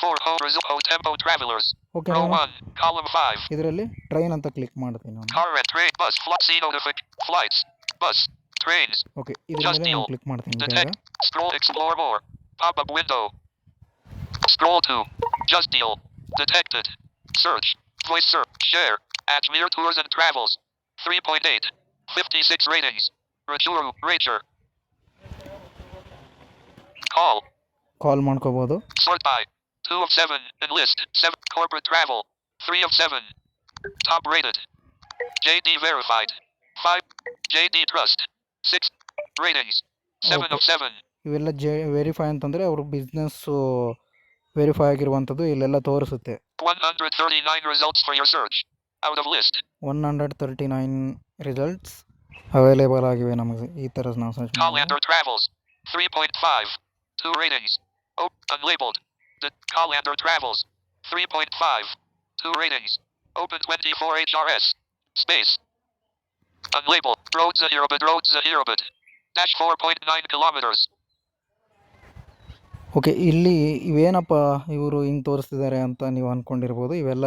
4 Tempo travelers. Okay, Row ನಾನು 1. Column 5. ಇದರಲ್ಲಿ train ಅಂತ click ಮಾಡ್ತೀನಿ ನಾನು. Car rent. Train. Bus. See flights. Bus. Trains. Okay, ಇದ್ರ ಮೇಲೆ ನಾನು ಕ್ಲಿಕ್ ಮಾಡ್ತೀನಿ. Detect. Scroll. Explore more. Pop-up window. Scroll to. Just deal. Detected. Search. Voice search. Share. Ajmer Tours and Travels. 3.8. 56 ratings. Racher. Call. ಕಾಲ್ ಮಾಡ್ಕೋಬೋದು. Sort by. 2 of 7. Enlist. 7. Corporate travel. 3 of 7. Top rated. JD verified. 5. JD trust. 6. Ratings. 7 of 7. ಇವೆಲ್ಲ verify ಅಂತಂದರೆ ಅವರು business verify ಆಗಿರುವಂಥದ್ದು ಇಲ್ಲೆಲ್ಲ ತೋರಿಸುತ್ತೆ. 139 results for your search. Out of list. 139 results available ಆಗಿವೆ ನಮಗೆ ಈ ಥರ ನಾವು ಸರ್ಚ್ ಮಾಡಿ. Callander Travels. 3.5. 2 ratings. Unlabeled. The Callander Travels. 3.5. 2 ratings. Open 24 HRS. Space. Unlabeled. Roads Ahirabad. Dash 4.9 kilometers. Okay, ಇಲ್ಲಿ ಇವೇನಪ್ಪ ಇವರು ಹಿಂಗೆ ತೋರಿಸ್ತಿದ್ದಾರೆ ಅಂತ ನೀವು ಅಂದ್ಕೊಂಡಿರ್ಬೋದು. ಇವೆಲ್ಲ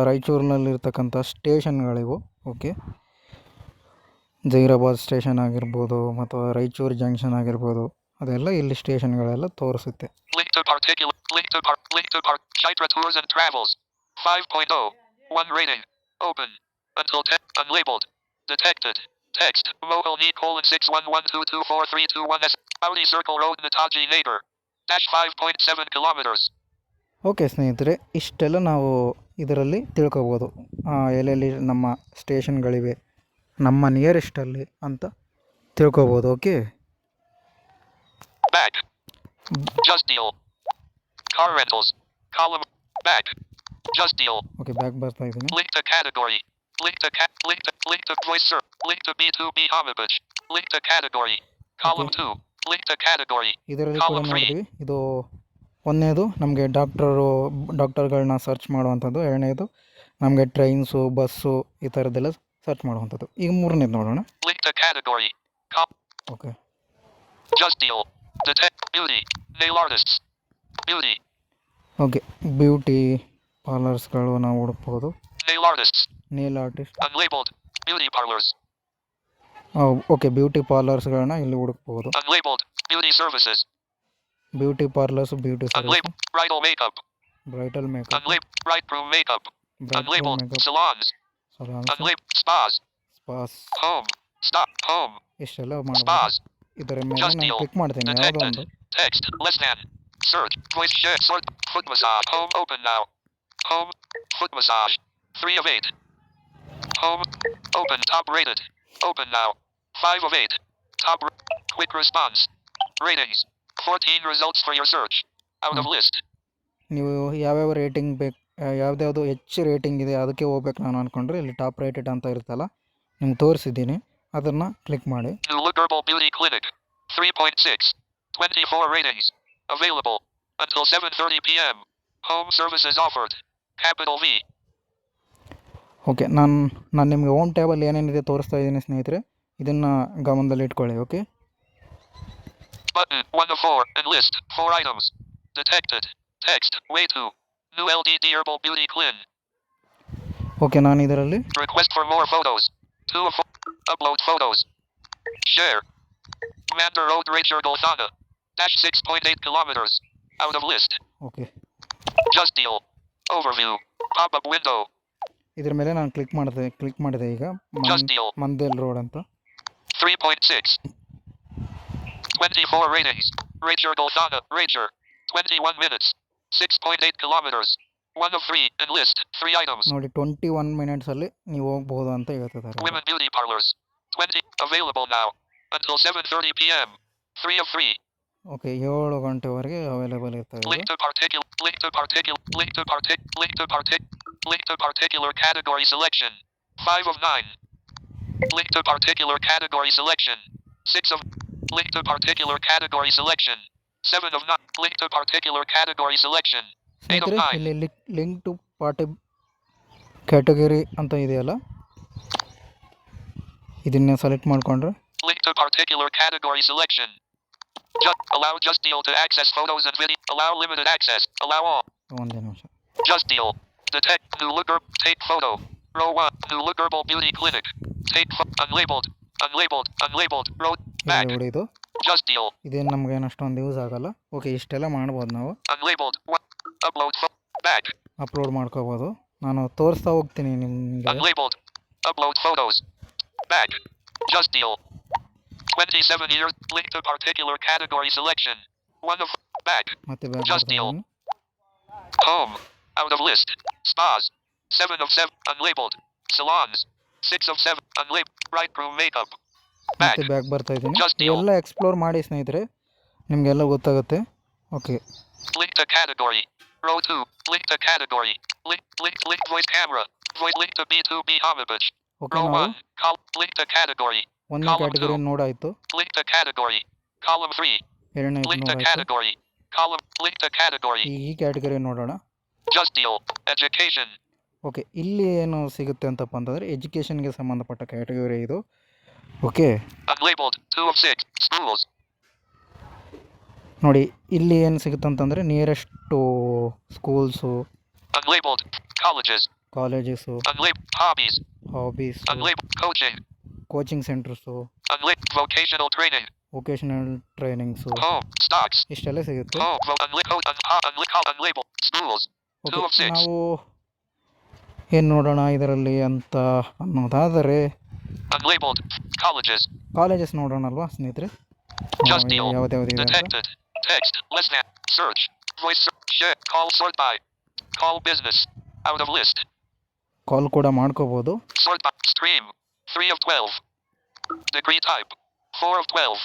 ರಾಯಚೂರಿನಲ್ಲಿರ್ತಕ್ಕಂಥ ಸ್ಟೇಷನ್ಗಳಿವು. ಓಕೆ, ಜೈರಾಬಾದ್ ಸ್ಟೇಷನ್ ಆಗಿರ್ಬೋದು ಮತ್ತು ರಾಯಚೂರು ಜಂಕ್ಷನ್ ಆಗಿರ್ಬೋದು, ಅದೆಲ್ಲ ಇಲ್ಲಿ ಸ್ಟೇಷನ್ಗಳೆಲ್ಲ ತೋರಿಸುತ್ತೆ. Link to Chaitra Tours and Travels. 5.0. 1 rating. Open. Until 10. Unlabeled. Detected. Text. Mohal need :611224321S. Audi Circle Road Nataji Neighbor. Dash 5.7 kilometers. Okay ಸ್ನೇಹಿತರೆ, ಇಷ್ಟೆಲ್ಲ ನಾವು ಇದರಲ್ಲಿ ತಿಳ್ಕೊಬೋದು. ಎಲ್ಲೆಲ್ಲಿ ನಮ್ಮ ಸ್ಟೇಷನ್ಗಳಿವೆ ನಮ್ಮ ನಿಯರೆಸ್ಟಲ್ಲಿ ಅಂತ ತಿಳ್ಕೊಬೋದು. Okay, Back. Just deal. Car rentals. Column. Back. Just deal. Okay, back ಬರ್ತಾ ಇದ್ದೀನಿ. Link to category. Link to voice search. Link to B2B Homibus. Link to category. Column 2. Link to category. ಇದರಲ್ಲಿ ಕೂಡ ನೋಡಿದ್ವಿ. ಇದು ಒಂದನೇದು ನಮಗೆ ಡಾಕ್ಟರ್ಗಳನ್ನ ಸರ್ಚ್ ಮಾಡುವಂಥದ್ದು, ಎರಡನೇದು ನಮಗೆ ಟ್ರೈನ್ಸು, ಬಸ್ಸು ಈ ಥರದ್ದೆಲ್ಲ ಸರ್ಚ್ ಮಾಡುವಂಥದ್ದು. ಈಗ ಮೂರನೇದು ನೋಡೋಣ. Link to category. Okay, Just deal. Detect beauty. Nail artists. Beauty. Okay, beauty ಪಾರ್ಲರ್ಸ್ಗಳು ನಾವು ಹುಡುಕ್ಬೋದು. Nail artists. Nail artist. Unlabeled. Beauty parlors. Okay, beauty ಪಾರ್ಲರ್ಸ್ಗಳನ್ನ ಇಲ್ಲಿ ಹುಡುಕ್ಬೋದು. Unlabeled. Beauty services. Beauty parlours, beauty service, Unlabeled. Bridal makeup. Bridal makeup, Unlabeled. Bridegroom makeup. Unlabeled. Makeup, Salons. Salons, Unlabeled. Spas. Spas, Home. Stop. Home. ಇಷ್ಟೆಲ್ಲ ಮಾಡ್ಬೋದು. Spas. ಇದರ ಮೇಲೆ Just ನಾನು deal. Click ಮಾಡ್ತೀನಿ ಯಾವುದೋ ಒಂದು. Text. Less than. Search. Voice share. Sort. Foot massage. Home. Open now. Home. Foot massage. 3 of 8. Home. Open. Top rated. Open now. 5 of 8. Top. Quick response. Ratings. 14 results for your search. Out of list. ನೀವು ಯಾವ್ಯಾವ rating ಬೇಕು, ಯಾವ್ದ್ಯಾವುದು ಹೆಚ್ಚು rating ಇದೆ ಅದಕ್ಕೆ ಹೋಗ್ಬೇಕು ನಾನು ಅಂದ್ಕೊಂಡ್ರೆ ಇಲ್ಲಿ ಟಾಪ್ ರೇಟೆಡ್ ಅಂತ ಇರುತ್ತಲ್ಲ, ನಿಮ್ಗೆ ತೋರಿಸಿದ್ದೀನಿ, ಅದನ್ನು ಕ್ಲಿಕ್ ಮಾಡಿ. New Look Herbal Beauty Clinic. 3.6. 24 ratings. Available. Until 7:30 p.m. Home services offered. Capital V. Okay, ನಾನು ನಿಮಗೆ ಹೋಮ್ ಟ್ಯಾಬಲ್ಲಿ ಏನೇನಿದೆ ತೋರಿಸ್ತಾ ಇದ್ದೀನಿ ಸ್ನೇಹಿತರೆ, ಇದನ್ನು ಗಮನದಲ್ಲಿ ಇಟ್ಕೊಳ್ಳಿ. Okay, Button 1 of 4. Enlist 4 items. Detected. Text. Way to. New LDD Herbal Beauty Clean. Okay, ನಾನು ಇದರಲ್ಲಿ Request for more photos. 2 of 4. Upload photos. Share. Mander Road Ranger Golthana. Dash 6.8 kilometers. Out of list. Okay, Just deal. Overview. Pop-up window. ಇದ್ರ ಮೇಲೆ ನಾನು click ಮಾಡಿದೆ ಈಗ Just deal. ಮಂದೇಲ್ road ಅಂತ. 3.6. 24 ratings. Ranger Golthana. Ranger. 21 minutes. 6.8 kilometers. 1 of 3. Enlist. 3 items. ನೋಡಿ 21 ಮಿನಿಟ್ಸಲ್ಲಿ ನೀವು ಹೋಗ್ಬೋದು ಅಂತ ಹೇಳ್ತಿದ್ದಾರೆ. Women beauty parlors. 20. Available now. Until 7:30 p.m. 3 of 3. Okay, 7 ಗಂಟೆವರೆಗೆ ಅವೈಲೇಬಲ್ ಇರ್ತದೆ. Link to particular category selection. 5 of 9. Link to particular category selection. 6 of. Link to particular category selection. 7 of 9. Link to particular category selection. 8 of ಸ್ನೇಹಿತರೆ, 9. ಇಲ್ಲಿ link two category ಅಂತ ಇದೆಯಲ್ಲ, ಇದನ್ನ select ಮಾಡಿಕೊಂಡ್ರೆ Link to particular category selection. Allow Just Deal to access photos and video. Allow limited access. Allow all. ಒಂದೇ ನಿಮಿಷ. Just Deal. Detect. New look. Take photo. Row 1. New look Herbal Beauty Clinic. Take unlabeled. Row back. ಇಲ್ಲಿ ಇದು Just Deal. ಇದೇನು ನಮಗೇನು ಅಷ್ಟೊಂದು use ಆಗಲ್ಲ. Okay, ಇಷ್ಟೆಲ್ಲ ಮಾಡ್ಬೋದು ನಾವು. Unlabeled. Upload back. ಅಪ್ಲೋಡ್ ಮಾಡ್ಕೋಬೋದು. ನಾನು ತೋರಿಸ್ತಾ ಹೋಗ್ತೀನಿ ನಿಮಗೆ. Unlabeled. Upload photos. Back. Just Deal. 27 years. Link to particular category selection. 1 of back. ಮತ್ತೆ back Just Deal. Home. Out of list. Spas. 7 of 7. Unlabeled. Salons. 6 of 7. Unlabeled. Bridegroom makeup. Back. ಮತ್ತೆ back ಬರ್ತಾ ಇದ್ದೀನಿ. Just Deal. ಎಲ್ಲ explore ಮಾಡಿ ಸ್ನೇಹಿತರೆ, ನಿಮಗೆಲ್ಲ ಗೊತ್ತಾಗುತ್ತೆ. Okay, Link to category. Row 2. Link to category. Link voice camera. Voice link to B2B homepage. Okay, Row ನಾವು 1. Link to category. ಒಂದನೇ ಕ್ಯಾಟಗರಿ ನೋಡಾಯಿತು. Link to category. Column 3. ಎರಡನೇ Link to ನೋಡಾಯಿತು. category. Link to category. ಈ category ನೋಡೋಣ. Just Deal. Education. Okay, ಇಲ್ಲಿ ಏನು ಸಿಗುತ್ತೆ ಅಂತಪ್ಪ ಅಂತಂದರೆ ಎಜುಕೇಷನ್ಗೆ ಸಂಬಂಧಪಟ್ಟ ಕ್ಯಾಟಗರಿ ಇದು. Okay, Unlabeled. 2 of 6. Schools. ನೋಡಿ ಇಲ್ಲಿ ಏನು ಸಿಗುತ್ತೆ ಅಂತಂದರೆ nearest schools, Unlabeled. Colleges. Colleges, Unlabeled. Hobbies. Hobbies, Unlabeled. Coaching. Coaching centres, Unlabeled. Vocational training. Vocational trainings, Home. Stocks. ಇಷ್ಟೆಲ್ಲ ಸಿಗುತ್ತೆ. Home. Unlabeled. Schools. 2 of okay, 6. ನಾವು ಏನು ನೋಡೋಣ ಇದರಲ್ಲಿ ಅಂತ ಅನ್ನೋದಾದರೆ Unlabeled. Colleges. ಕಾಲೇಜಸ್ ನೋಡೋಣಲ್ವಾ ಸ್ನೇಹಿತರೆ. Just Deal. ಯಾವುದ್ಯಾವ್ದು ಇದೆ ಅಂತ. Detected. Text. Less than. Search. Voice search. Share. Call sort by. Call business. Out of list. ಕಾಲ್ ಕೂಡ ಮಾಡ್ಕೋಬೋದು. Sort by. Stream. 3 of 12. Degree type. 4 of 12.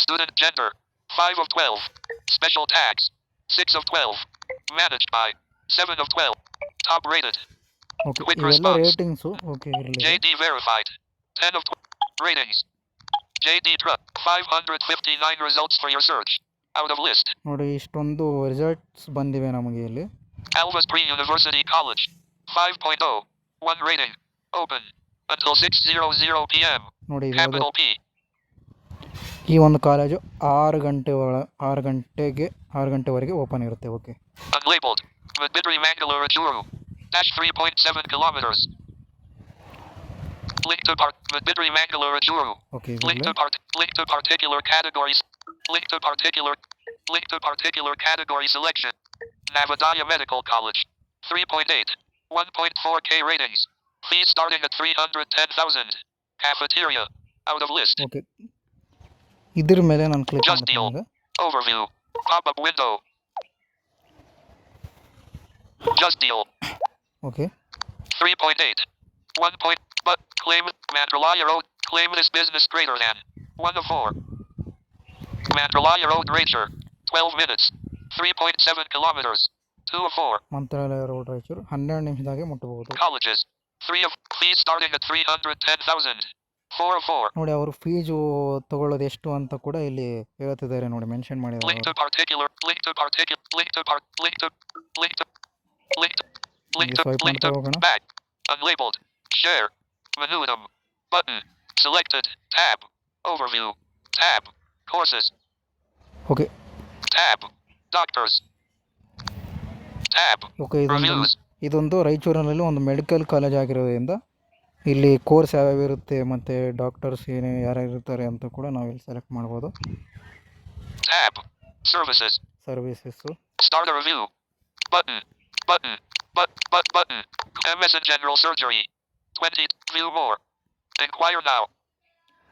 Student gender. 5 of 12. Special tags. 6 of 12. Managed by. 7 of 12. Top rated. Okay, Quick ಇವೆಲ್ಲ response. Ratings. Okay, ಇರಲಿ. JD verified. 10 of 12. Ratings. JD Truck. 559 results for your search. Out of list. ನೋಡಿ ಇಷ್ಟೊಂದು results ಬಂದಿವೆ ನಮಗೆ ಇಲ್ಲಿ. Alva's Pre-University College. 5.0. 1 rating. Open. Until 6:00 p.m. ನೋಡಿ ಇದು Capital P. ಈ ಒಂದು ಕಾಲೇಜು 6 ಗಂಟೆವರೆಗೆ ಓಪನ್ ಇರುತ್ತೆ. Okay, Unlabeled. Vidbidri Mangalore Churu. Dash 3.7 kilometers. Link to Vidbidri Mangalore Churu. Okay, Link ಇದರಲ್ಲಿ to particular categories. Link to particular category selection. Navodaya Medical College. 3.8. 1.4K ratings. Fees starting at 310,000. Cafeteria. Out of list. Okay, ಇದ್ರ ಮೇಲೆ ನಾನು click Just ಮಾಡ್ತೀನಿ Deal. ಈಗ. Overview. Pop-up window. Just Deal. Okay, 3.8. 1 point. But claim Mantralaya Road. Claim this business greater than 1 of 4. Mantralaya Road Ranger. 12 minutes. 3.7 kilometers. 2 of 4. Mantralaya road Raichur 12 ನಿಮಿಷದಾಗೆ ಮುಟ್ಟಬಹುದು. Colleges. 3 of fees starting at 310,000. 4 of 4. ನೋಡಿ ಅವರು fees ತಗೊಳ್ಳೋದು ಎಷ್ಟು ಅಂತ ಕೂಡ ಇಲ್ಲಿ ಹೇಳ್ತಿದ್ದಾರೆ ನೋಡಿ, ಮೆನ್ಷನ್ ಮಾಡಿದ್ದಾರೆ Link ಅವರು. to particular. Link to particular. Link to part. Link to. Link to. Link to. Link to. Swipe Link to. ಮಾಡ್ತಾ ಹೋಗೋಣ. Back. Unlabeled. Share. Menu item. Button. Selected. Tab. Overview. Tab. Courses. Okay Tab. Doctors. Tab. Okay Reviews. ಇದೊಂದು ರಾಯಚೂರಿನಲ್ಲಿ ಒಂದು medical college ಆಗಿರೋದ್ರಿಂದ ಇಲ್ಲಿ course ಯಾವ್ಯಾವ ಇರುತ್ತೆ ಮತ್ತು ಡಾಕ್ಟರ್ಸ್ ಯಾರ್ಯಾರು ಇರ್ತಾರೆ ಅಂತ ಕೂಡ ನಾವು ಇಲ್ಲಿ ಸೆಲೆಕ್ಟ್ ಮಾಡ್ಬೋದು. Tab. Services. Services, Start a review. Button. Button. Button. MS and General Surgery. 20. View more. Inquire now.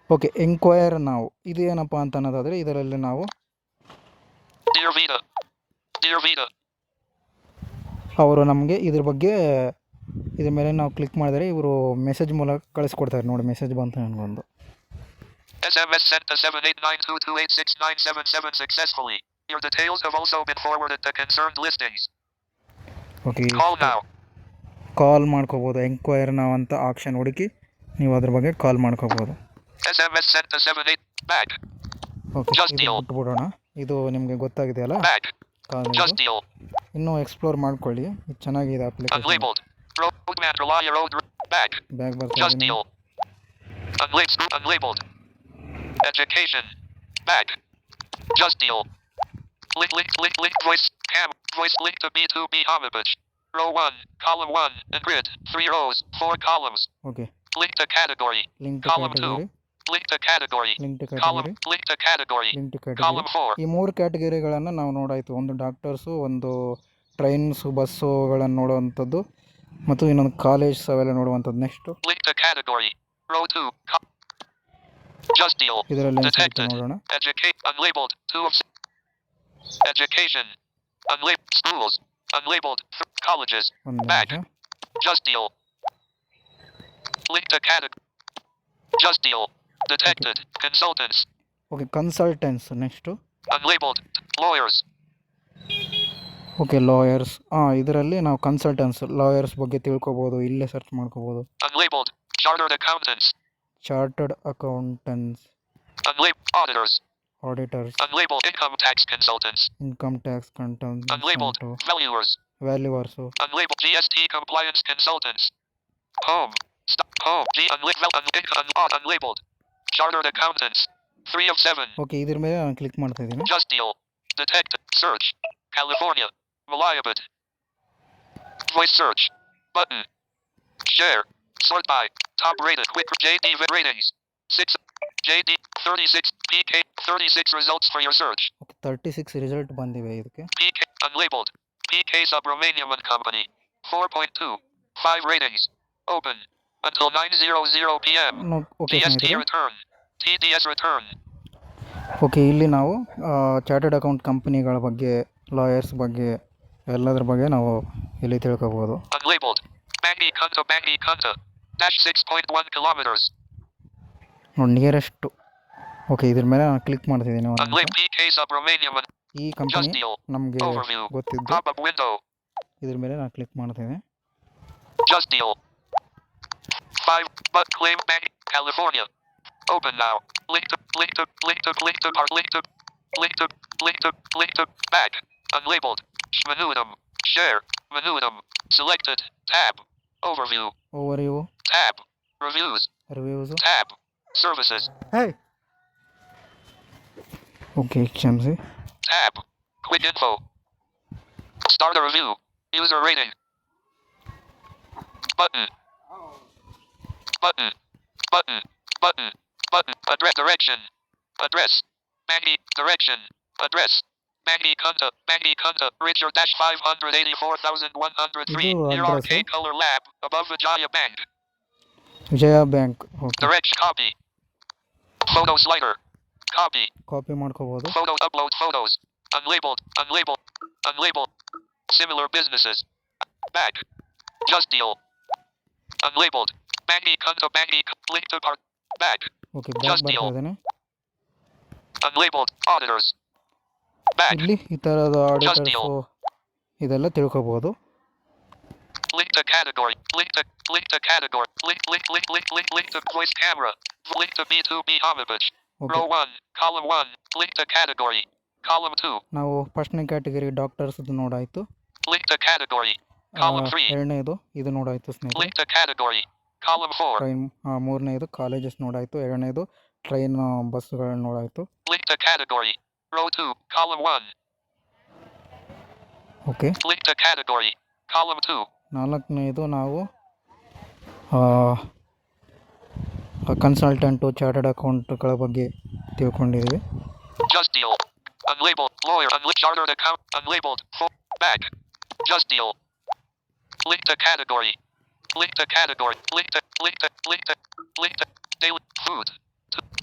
Okay enquire ನಾವು ಇದು ಏನಪ್ಪ ಅಂತ ಅನ್ನೋದಾದರೆ ಇದರಲ್ಲಿ ನಾವು Dear Vita. Dear Vita. ಅವರು ನಮಗೆ ಇದ್ರ ಬಗ್ಗೆ ಇದ್ರ ಮೇಲೆ ನಾವು ಕ್ಲಿಕ್ ಮಾಡಿದರೆ ಇವರು ಮೆಸೇಜ್ ಮೂಲಕ ಕಳಿಸ್ಕೊಡ್ತಾರೆ. ನೋಡಿ ಮೆಸೇಜ್ ಬಂತು ನನಗೊಂದು. SMS sent to 78922869777 successfully. Your details have also been forwarded to concerned listings. Okay Call now. ಕಾಲ್ ಮಾಡ್ಕೋಬೋದು. ಎಂಕ್ವೈರ್ ನಾವು ಅಂತ ಆಪ್ಷನ್ ಹುಡುಕಿ ನೀವು ಅದ್ರ ಬಗ್ಗೆ ಕಾಲ್ ಮಾಡ್ಕೋಬೋದು. SMS sent to 78. Back. Okay Just ಇದು deal. ಬಿಟ್ಬಿಡೋಣ. ಇದು ನಿಮಗೆ ಗೊತ್ತಾಗಿದೆಯಲ್ಲ Back. ಕಾಲ್. Just deal. ಇನ್ನೂ ಎಕ್ಸ್ಪ್ಲೋರ್ ಮಾಡ್ಕೊಳ್ಳಿ, ಇದು ಚೆನ್ನಾಗಿದೆ application. Unlabeled. Roadman Relaya Road. Back. Bag ಬರ್ತಾ Just ಇದೀನಿ. deal. Unlabeled. Education. Back. Just deal. Link. Voice link to B2B homage. Row 1, column 1, and grid. 3 rows, 4 columns. Okay Link to category. Link to Column 2. Category, Link to category. Link to Column. Category, Link to category. Link to Column category. 4. ಈ 3 ಕ್ಯಾಟಗರಿಗಳನ್ನು ನಾವು ನೋಡಾಯಿತು. ಒಂದು doctors, ಒಂದು trains, ಬಸ್ಸುಗಳನ್ನು ನೋಡುವಂಥದ್ದು, ಮತ್ತು ಇನ್ನೊಂದು college ಅವೆಲ್ಲ ನೋಡುವಂಥದ್ದು. Next Link to category. Row 2. Just deal. ಇದರಲ್ಲಿ ಏನು ಸಿಗುತ್ತೆ Detected. ನೋಡೋಣ. Educate. Unlabeled. 2 of Education. Unlabeled. Schools. Unlabeled. Colleges. ಒಂದು Back. ನಿಮಿಷ. Just deal. Link to category. Just deal. Detected. Consultants. Okay consultants. Next Unlabeled. Lawyers. Okay lawyers. ಇದರಲ್ಲಿ ನಾವು consultants lawyers ಬಗ್ಗೆ ತಿಳ್ಕೊಬೋದು. ಇಲ್ಲೇ ಸರ್ಚ್ ಮಾಡ್ಕೋಬೋದು. Unlabeled. Chartered accountants. Chartered accountants, Unlabeled. Auditors. Auditors, Unlabeled. Income tax consultants. Income tax Unlabeled. Content, Valuers. ವ್ಯಾಲ್ಯೂವರ್ಸು, Unlabeled. GST compliance consultants. Home. Home. Unlabeled. Chartered accountants. 3 of 7. Okay ಇದ್ರ ಮೇಲೆ ನಾನು click ಮಾಡ್ತಾ ಇದ್ದೀನಿ. Just deal. Detect. Search. California. Malayabad. Voice search. Button. Share. Sort by. Top rated. Quick. JD ratings. 6. JD 36. PK 36 results for your search. Okay 36 result ಬಂದಿವೆ ಇದಕ್ಕೆ. PK unlabeled. PK Subramaniam and Company. 4.2. 5 ratings. Open. Until 9:00 p.m. Okay TST ಸ್ನೇಹಿತರೆ, return. TDS return. Okay ಇಲ್ಲಿ ನಾವು chartered account ಕಂಪ್ನಿಗಳ ಬಗ್ಗೆ, lawyers ಬಗ್ಗೆ, ಎಲ್ಲದ್ರ ಬಗ್ಗೆ ನಾವು ಇಲ್ಲಿ ತಿಳ್ಕೊಬೋದು. Unlabeled. Bangi Kunta. Dash 6.1 kilometers. ನೋಡಿ ನಿಯರೆಸ್ಟು. ಓಕೆ ಇದ್ರ ಮೇಲೆ ನಾನು ಕ್ಲಿಕ್ ಮಾಡ್ತಿದ್ದೀನಿ. Unlabeled. PK Subramaniam and ಈ Just ಕಂಪನಿ deal. ನಮಗೆ Overview. ಗೊತ್ತಿದ್ದು Pop-up window. ಇದ್ರ ಮೇಲೆ ನಾನು ಕ್ಲಿಕ್ ಮಾಡ್ತೀನಿ. Just deal. 5. But claim bank. California. Open now. Link to back. Unlabeled. Menuitum. Share. Menuitum. Selected. Tab. Overview. Overview, Tab. Reviews. Reviews. Tab. Services. Okay ಕ್ಷಮಿಸಿ. Tab. Quick info. Start a review. User rating. Button. Address direction. Address. Bangi direction. Address. Bangi Kunta. Richard 584,103. ಇದು Near address. Arcade Color Lab. Above Vijaya Bank. Vijaya bank. Okay Direct copy. Photo slider. Copy. Copy ಮಾಡ್ಕೋಬೋದು. Photo upload photos. Unlabeled. Similar businesses. Back. Just deal. Unlabeled. Bangi Kunta. Link to part. Back. Okay back Just ಬರ್ತಾ deal. ಇದ್ದಾನೆ. Unlabeled. Auditors. Back. ಇಲ್ಲಿ ಈ ಥರದ deal. ಆಡಿಟರ್ಸು ಇದೆಲ್ಲ ತಿಳ್ಕೊಬೋದು. Link to category. Link to category. Link to voice camera. Link to B2B homage. Okay Row 1, column 1. Link to category. Column 2. ನಾವು ಫಸ್ಟ್ನೇ category ಡಾಕ್ಟರ್ಸ್ದು ನೋಡಾಯಿತು. Link to category. Column 3. ಎರಡನೇದು ಇದು ನೋಡಾಯಿತು ಸ್ನೇಹಿತರೆ. Link to category. Column 4. Train, ಮೂರನೇದು colleges ನೋಡಾಯಿತು. ಎರಡನೇದು train ಬಸ್ಸುಗಳನ್ನ ನೋಡಾಯಿತು. Link to category. Row 2, column 1. Okay, Link to category. Column 2. ನಾಲ್ಕನೇದು ನಾವು ಕನ್ಸಲ್ಟೆಂಟು, ಚಾರ್ಟರ್ಡ್ ಅಕೌಂಟ್ಗಳ ಬಗ್ಗೆ ತಿಳ್ಕೊಂಡಿದ್ದೀವಿ. Just deal. Unlabeled. Lawyer. Chartered account. Unlabeled. Back. Just deal. Link to category. Link to category. Link to daily food.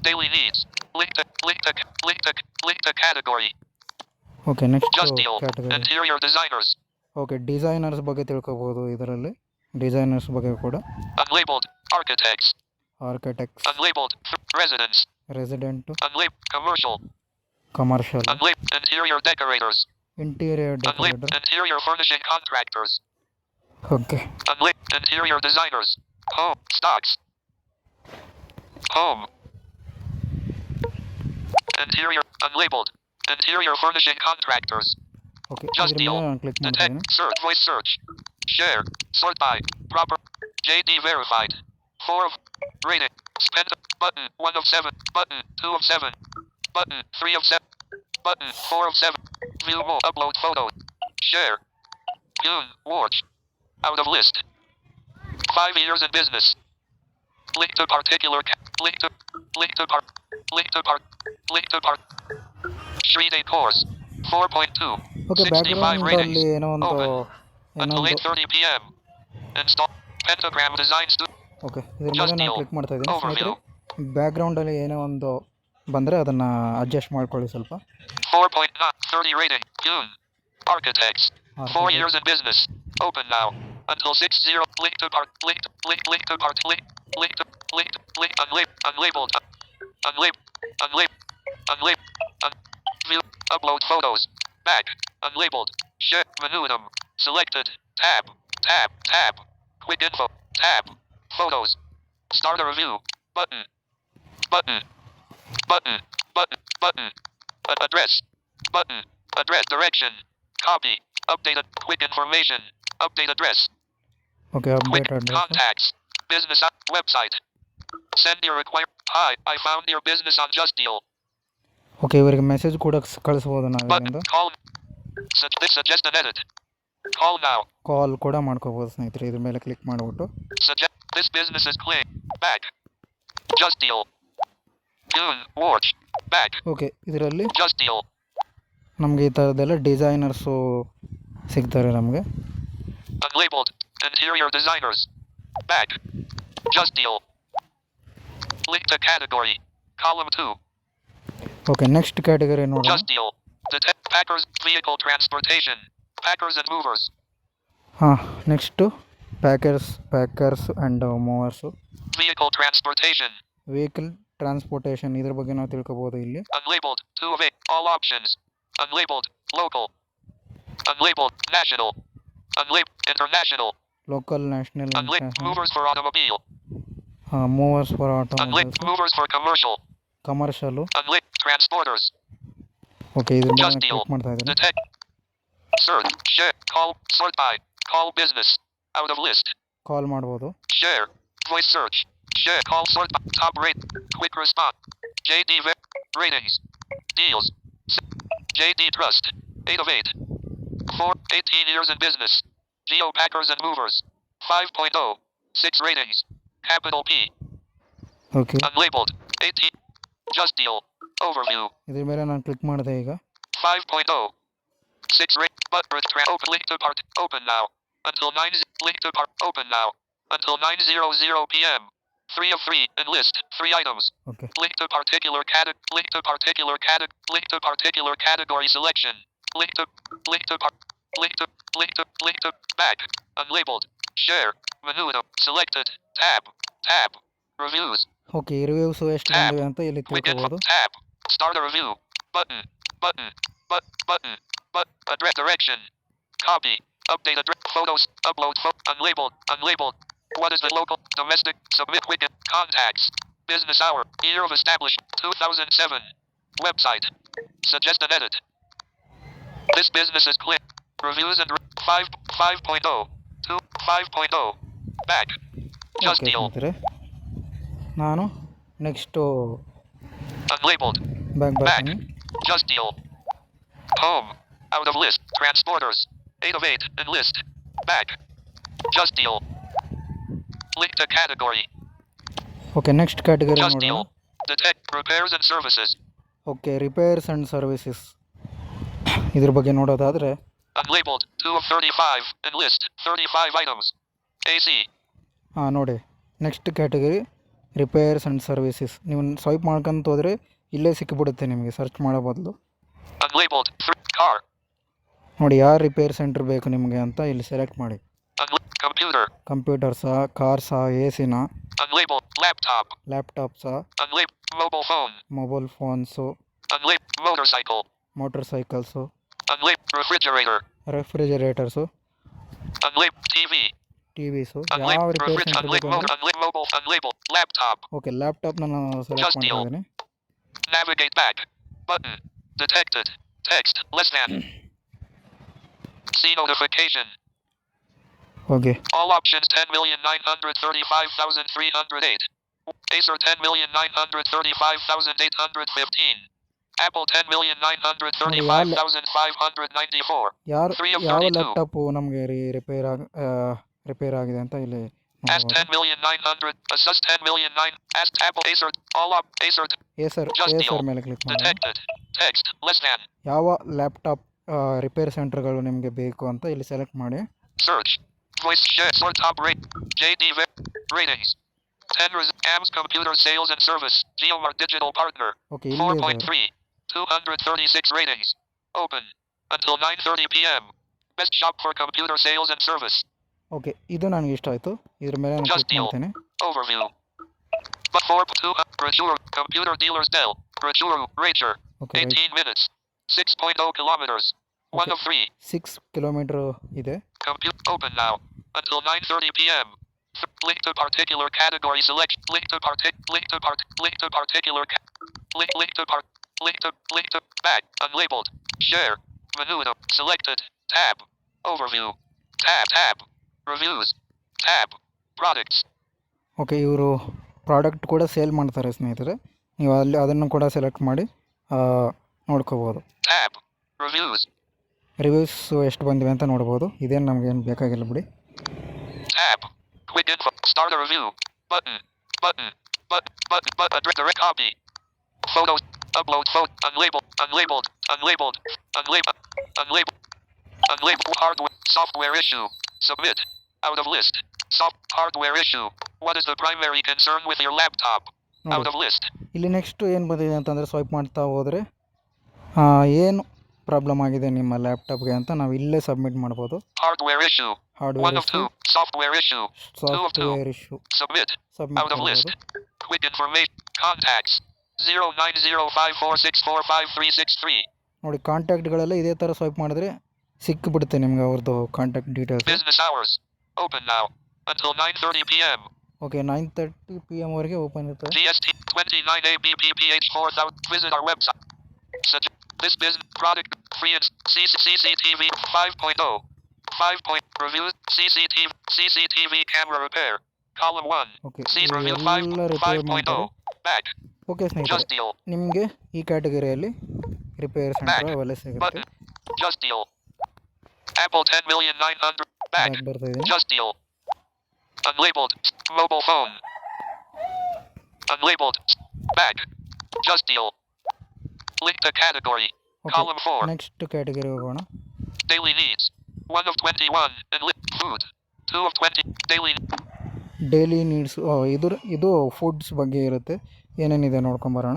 Daily needs. Link to category. Okay, next Just deal. Category. Interior designers. Okay, designers ಬಗ್ಗೆ ತಿಳ್ಕೊಬೋದು. ಇದರಲ್ಲಿ designers ಬಗ್ಗೆ ಕೂಡ. Unlabeled. Architects. Architects. Unlabeled. Residents. Resident. Unlabeled. Commercial. Commercial. Unlabeled. Interior decorators. Interior Unlabeled. Decorator. Interior furnishing contractors. Okay, Unlabeled. Interior designers. Home. Stocks. Home. Interior. Unlabeled. Interior furnishing contractors. Okay, Just ಇದ್ರ deal. ಮೇಲೆ ನಾನು click ಮಾಡ್ತಾ Detect. ಇದ್ದೀನಿ. Search. Voice search. Share. Sort by. Proper. JD verified. 4 of. Rating. Spend. Button. 1 of 7. Button. 2 of 7. Button. 3 of 7. Button. 4 of 7. View more. Upload photo. Share. June. Watch. Out of list. 5 years in business. Link to particular. Link to part. Shreede course. 4.2. Okay, 65 ಬ್ಯಾಕ್ಗ್ರೌಂಡಲ್ಲಿ ratings. ಏನೋ ಒಂದು Until 8:30 p.m. Install Pentagram Design Studio. Okay, ಇದ್ರ ಮೇಲೆ ನಾನು deal. Click ಮಾಡ್ತಾ ಇದ್ದೀನಿ. Overview. ಸ್ನೇಹಿತರೆ, ಬ್ಯಾಕ್ಗ್ರೌಂಡಲ್ಲಿ ಏನೋ ಒಂದು ಬಂದರೆ ಅದನ್ನು ಅಡ್ಜಸ್ಟ್ ಮಾಡ್ಕೊಳ್ಳಿ ಸ್ವಲ್ಪ. 4.9. 30 rating. June. Architects. 4 Architects. years in business. Open now. Until 60. Link to part. Link to part. Unlabeled. View. Upload photos. Back. Unlabeled. Share. Menu item. Selected. Tab. Quick info. Tab. Photos. Start a review. Button. Address. Button. Address. Direction. Copy. Updated. Quick information. Update address. Okay, Quick update address. contacts. Business website. Send your require. Hi, I found your business on Just Deal. Okay, ಇವರಿಗೆ message ಕೂಡ ಕಳಿಸ್ಬೋದು Button. ನಾವಿಲ್ಲಿಂದ. Call. Suggest an edit. Call now. ಕಾಲ್ ಕೂಡ ಮಾಡ್ಕೋಬೋದು ಸ್ನೇಹಿತರೆ. ಇದ್ರ ಮೇಲೆ click ಮಾಡಿಬಿಟ್ಟು Suggest this business is claim. Back. Just Deal. June. Watch. Back. Okay, ಇದರಲ್ಲಿ Just Deal. ನಮಗೆ ಈ ಥರದ್ದೆಲ್ಲ ಡಿಸೈನರ್ಸು ಸಿಗ್ತಾರೆ ನಮಗೆ. Unlabeled. Interior designers. Back. Just Deal. Link to category. Column 2. Okay, next category ನೋಡೋಣ. Just Deal. Detect packers. Vehicle transportation. Packers and movers. ಹಾಂ, next packers and movers. Vehicle transportation. Vehicle transportation, ಇದ್ರ ಬಗ್ಗೆ ನಾವು ತಿಳ್ಕೊಬೋದು ಇಲ್ಲಿ. Unlabeled. 2 of 8. All options. Unlabeled. Local. Unlabeled. National. Unlabeled. International. Local, national, Unlabeled. Movers for automobile. ಹಾಂ, movers for Unlabeled. Automobiles, Movers for commercial. ಕಮರ್ಷಿಯಲು. Unlabeled. Transporters. Okay, ಇದ್ರ ಮೇಲೆ Just Deal. Click ಮಾಡ್ತಾ ಇದ್ದೀನಿ. Detect. Search. Share. Call. Sort by. Call business. Out of list. ಕಾಲ್ ಮಾಡ್ಬೋದು. Share. Voice search. Share. Call. Sort by. Top rate. Quick response. JD ratings. Deals. JD Trust. 8 of 8. 18 years in business. Geo Packers and Movers. 5.0. 6 ratings. Capital P. Okay, Unlabeled. 18. Just Deal. Overview. ಇದ್ರ ಮೇಲೆ ನಾನು click ಮಾಡಿದೆ ಈಗ. 5.0. 6 rate. But open link to part. Open now. Until 9. Link to part. Open now. Until 9:00 p.m. 3 of 3. In list. 3 items. Okay, Link to particular category selection. Link to back. Unlabeled. Share. Menu item. Selected. Tab. Reviews. Okay, ಈ reviews ಎಷ್ಟು ಬಂದಿವೆ ಅಂತ ಇಲ್ಲಿ Quick info. ತಿಳ್ಕೊಬೋದು. Tab. Start a review. Button. Address direction. Copy. Update address. Photos. Upload. Unlabeled. What is the local? Domestic. Submit quick. Contacts. Business hour. Year of establishment. 2007. Website. Suggest an edit. This business is clear. Reviews and 5.0. 5.0. Back. Just okay Deal. ಸ್ನೇಹಿತರೆ, ನಾನು next Unlabeled. Back ಬರ್ತೀನಿ. Just deal. Home. Out of list. Transporters. 8 of 8. Enlist. Back. Just deal. Link to category. Okay next category Just ನೋಡೋಣ. deal. Detect repairs and services. Okay repairs and services ಇದ್ರ ಬಗ್ಗೆ ನೋಡೋದಾದರೆ Unlabeled. 2 of 35. Enlist. 35 items. AC. ಹಾಂ ನೋಡಿ next category repairs and services. ನೀವು swipe ಮಾಡ್ಕೊಂತ ಹೋದರೆ ಇಲ್ಲೇ ಸಿಕ್ಕಿಬಿಡುತ್ತೆ ನಿಮಗೆ ಸರ್ಚ್ ಮಾಡೋ ಬದಲು. Unlabeled. Car. ನೋಡಿ ಯಾವ ರಿಪೇರ್ ಸೆಂಟ್ರ್ ಬೇಕು ನಿಮಗೆ ಅಂತ ಇಲ್ಲಿ ಸೆಲೆಕ್ಟ್ ಮಾಡಿ. Computer. ಕಂಪ್ಯೂಟರ್ಸಾ, ಕಾರ್ಸಾ, ಎ ಸಿನಾ, Unlabeled. Laptop. ಲ್ಯಾಪ್ಟಾಪ್ಸಾ, Unlabeled. Mobile phone. Mobile phones, Unlabeled. Motorcycle. Motorcycles, Unlabeled. Refrigerator. Refrigerators, Unlabeled. TV. T Vs. ಯಾವ Unlabeled. ರಿಪೇರ್ ಸೆಂಟ್ರ್ ಬೇಕು ಅಂದರೆ Unlabeled. Mobile. Unlabeled. Laptop. Okay ಲ್ಯಾಪ್ಟಾಪ್ನ ನಾನು ಸೆಲೆಕ್ಟ್ Just deal. ಮಾಡ್ತಾ ಇದ್ದೀನಿ. Navigate back. Button. Detected. Text. Less than. See notification. Okay All options 10,935,308. Acer 10,935,815. Apple 10,935,594. ಯಾರು 3 of ಯಾವ 32. Laptop ನಮಗೆ ರಿಪೇರ್ ಆಗಿದೆ ಅಂತ ಇಲ್ಲಿ Ask 10,900. Assess 10,000,009. Ask Apple Acer. All up. Acer. Acer Just deal. ಮೇಲೆ click ಮಾಡಿ. Detected. Text. Less than. ಯಾವ laptop repair ಸೆಂಟರ್ಗಳು ನಿಮಗೆ ಬೇಕು ಅಂತ ಇಲ್ಲಿ ಸೆಲೆಕ್ಟ್ ಮಾಡಿ. Search. Voice share. Sort top rate. JD ratings. 10 AMS Computer Sales and Service. Geomart Digital Partner. Okay ಇಲ್ಲಿ ಇದೆ. 4.3. 236 ratings. Open. Until 9:30 p.m. Best shop for computer sales and service. Okay ಇದು ನನಗೆ ಇಷ್ಟ ಆಯಿತು. ಇದ್ರ ಮೇಲೆ ನಾನು Just ಕ್ಲಿಕ್ deal. ಮಾಡ್ತೇನೆ. Overview. But 4.2. Brochure. Computer dealers Dell. Brochure. Ranger. Okay 18 minutes. 6.0 kilometers. 1 Okay. of 3. 6 kilometre ಇದೆ. Open now. Until 9:30 p.m. Link to particular category select. Link to particular link to back. Unlabeled. Share. Menu. Selected. Tab. Overview. Tab. Reviews. Tab. Products. Okay ಇವರು product ಕೂಡ sale ಮಾಡ್ತಾರೆ ಸ್ನೇಹಿತರೆ. ನೀವು ಅಲ್ಲಿ ಅದನ್ನು ಕೂಡ select ಮಾಡಿ ನೋಡ್ಕೋಬೋದು. Tab. Reviews. ರಿವ್ಯೂಸ್ ಎಷ್ಟು ಬಂದಿವೆ ಅಂತ ನೋಡ್ಬೋದು. ಇದೇನು ನಮಗೇನು ಬೇಕಾಗಿಲ್ಲ ಬಿಡಿ. Tab. Quick info. Start a review. Button. Direct copy. Photos. Upload photo. Unlabeled. Hardware. Software issue. Submit. Out of list. Hardware issue. What is the primary concern with your laptop? Out of list. ಇಲ್ಲಿ next ಏನು ಬಂದಿದೆ ಅಂತಂದರೆ swipe ಮಾಡ್ತಾ ಹೋದರೆ ಏನು problem ಆಗಿದೆ ನಿಮ್ಮ ಲ್ಯಾಪ್ಟಾಪ್ಗೆ ಅಂತ ನಾವು ಇಲ್ಲೇ ಸಬ್ಮಿಟ್ ಮಾಡ್ಬೋದು. Hardware issue. Hardware 1 of 2. Software issue. 2 of 2. Software issue Submit. Submit Out of list. ಮಾಡ್ಬೋದು. Quick information. Contacts. 090546453363. ನೋಡಿ ಕಾಂಟ್ಯಾಕ್ಟ್ಗಳೆಲ್ಲ ಇದೇ ಥರ ಸ್ವೈಪ್ ಮಾಡಿದ್ರೆ ಸಿಕ್ಕಿಬಿಡುತ್ತೆ ನಿಮ್ಗೆ ಅವ್ರದ್ದು contact details. Business hours. Open now. Until 9:30 p.m. Okay 9:30 PM ವರೆಗೆ ಓಪನ್ ಇರುತ್ತೆ. GST 29 ABPPH 4000. Visit our website. This business product free and CCTV 5.0. 5 point reviews CCTV camera repair. Column 1. Okay Review ಎಲ್ಲ repair 5.0. ಮಾಡ್ತಾರೆ. Back. Okay Just ಸ್ನೇಹಿತರೆ deal. ನಿಮಗೆ ಈ ಕ್ಯಾಟಗರಿಯಲ್ಲಿ repair centre ಅವೆಲ್ಲ ಸಿಗುತ್ತೆ. Button. Just deal. Apple 10,900,000. Back. Back ಬರ್ತಾ ಇದೆ. Just deal. Unlabeled. Mobile phone. Unlabeled. Back. Just deal. Link to category. Column 4. Next category ಹೋಗೋಣ. Daily needs. 1 of 21. Food. 2 of 20. Daily. Daily needs ಇದು foods ಬಗ್ಗೆ ಇರುತ್ತೆ. ಏನೇನಿದೆ ನೋಡ್ಕೊಂಬರೋಣ.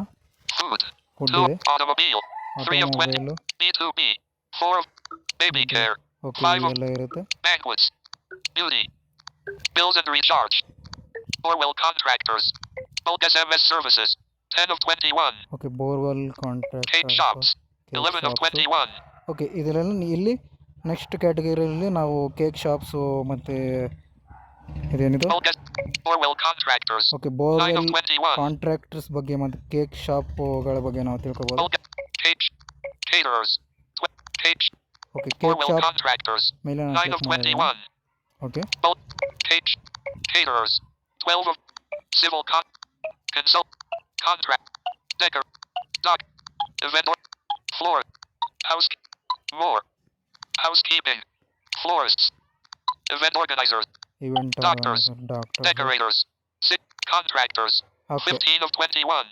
Food. ಫುಡ್ 2 ಇದೆ, automobile. 3 of 20. Automobile, B2B. 4 of baby care. Okay 5 of ಇವೆಲ್ಲ ಇರುತ್ತೆ. banquets. Beauty. Bills and recharge. Orwell contractors. Bulk SMS services. 10 of 21. Okay borewell Cake contract, shops. 11 of 21. Okay ಇದೆಲ್ಲ ಇಲ್ಲಿ ನೆಕ್ಸ್ಟ್ ಕ್ಯಾಟಗರಿಯಲ್ಲಿ ನಾವು ಕೇಕ್ ಶಾಪ್ಸು ಮತ್ತು ಇದೇನಿದು Bulk Orwell contractors. Okay 9 of borewell 21. Contractors ಬಗ್ಗೆ ಮತ್ತು cake ಶಾಪ್ಗಳ ಬಗ್ಗೆ ನಾವು ತಿಳ್ಕೊಬೋದು. Bulk caterers. Cake. Okay cake Orwell shop contractors. ಮೇಲೆ 9 ನಾನು of ಕ್ಲಿಕ್ ಮಾಡಿದ್ದೀನಿ. 21. Okay Bulk caterers. 12 of civil consult contract decor doc event Floor. House. More. Housekeeping. Florists. Event organizers. Event Doctors. Organiser, doctor. Decorators. Contractors. Okay 15 of 21.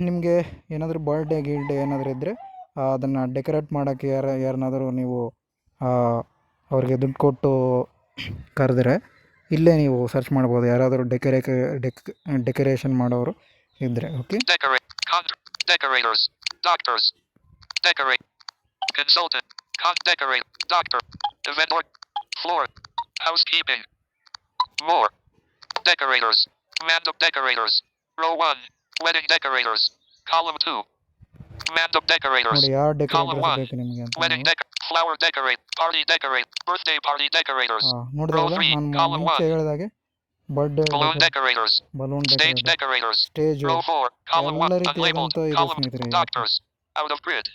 ನಿಮಗೆ ಏನಾದರೂ birthday ಗಿಲ್ಡೇ ಏನಾದರೂ ಇದ್ದರೆ ಅದನ್ನು decorate ಮಾಡೋಕ್ಕೆ ಯಾರನ್ನಾದರೂ ನೀವು ಅವ್ರಿಗೆ ದುಡ್ಡು ಕೊಟ್ಟು ಕರೆದ್ರೆ ಇಲ್ಲೇ ನೀವು ಸರ್ಚ್ ಮಾಡ್ಬೋದು, ಯಾರಾದರೂ ಡೆಕೋರೇಷನ್ ಮಾಡೋರು ಇದ್ದರೆ. Okay, Decorators. Doctors. Decorate. Consultant. Decorate. Doctor. Event or floor. Housekeeping. More. Decorators. Mandop decorators. Row 1. Wedding decorators. Column 2. Mandop decorators. ನೋಡಿ ಯಾವ Column ಡೆಕೋರೇಟರ್ಸ್ 1. ಬೇಕು ನಿಮಗೆ ಅಂತ. Wedding flower decorate. Party decorate. Birthday party decorators. ನೋಡಿದ್ರಲ್ಲ, Row 3. ನಾನು Column ಮುಂಚೆ 1. ಹೇಳಿದಾಗೆ birthday Balloon decorators. Balloon Stage decorator, decorators. Stage, Row 4. Column ಎಲ್ಲ 1. Unlabeled. ರೀತಿಯಾದಂಥ ಇದೆ Column ಸ್ನೇಹಿತರೆ. doctors. Out of grid.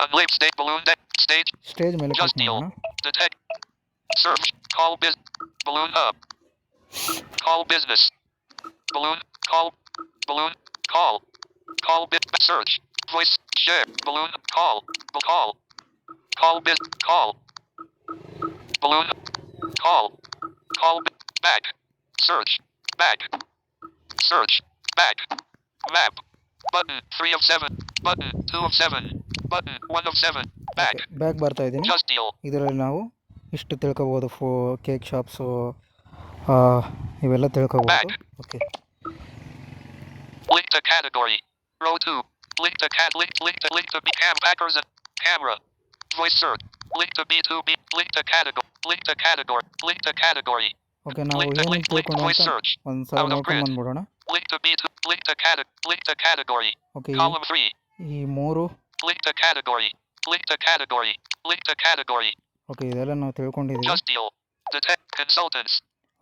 Unlabeled stage balloon stage. Stage ಮೇಲೆ Just click deal. ಮಾಡೋಣ. Detect. Search. Call balloon up. Call business. Balloon. Call. Balloon. Call. Call search. Voice. Share. Balloon. Call. Call. Call call. Balloon. Call. Call back. Search. Back. Search. Back. Map. Button 3 of 7. Button 2 of 7. Button 1 of 7. Back. Back ಬರ್ತಾ ಇದ್ದೀನಿ. Just deal. ಇದರಲ್ಲಿ ನಾವು ಇಷ್ಟು ತಿಳ್ಕೊಬೋದು. Cake shops ಇವೆಲ್ಲ ತಿಳ್ಕೊಬೋದು. Okay, Link to category. Row 2. Link to link to cam packers and camera. Voice search. Link to B2B. Link to category. Link to category. Link to category. Okay, ನಾವು Link to ಏನೇನು ತಿಳ್ಕೊಂಡು voice ಅಂತ search. ಒಂದು ಸಲ Out of ನೋಡ್ಕೊಂಡು grid. ಬಂದ್ಬಿಡೋಣ. Link to B2. Link to category. Okay, Column 3. ಈ ಮೂರು, Link to category. Link to category. Link to category. Okay, ಇದೆಲ್ಲ ನಾವು ತಿಳ್ಕೊಂಡಿದ್ದೀವಿ. Just deal. Detect consultants.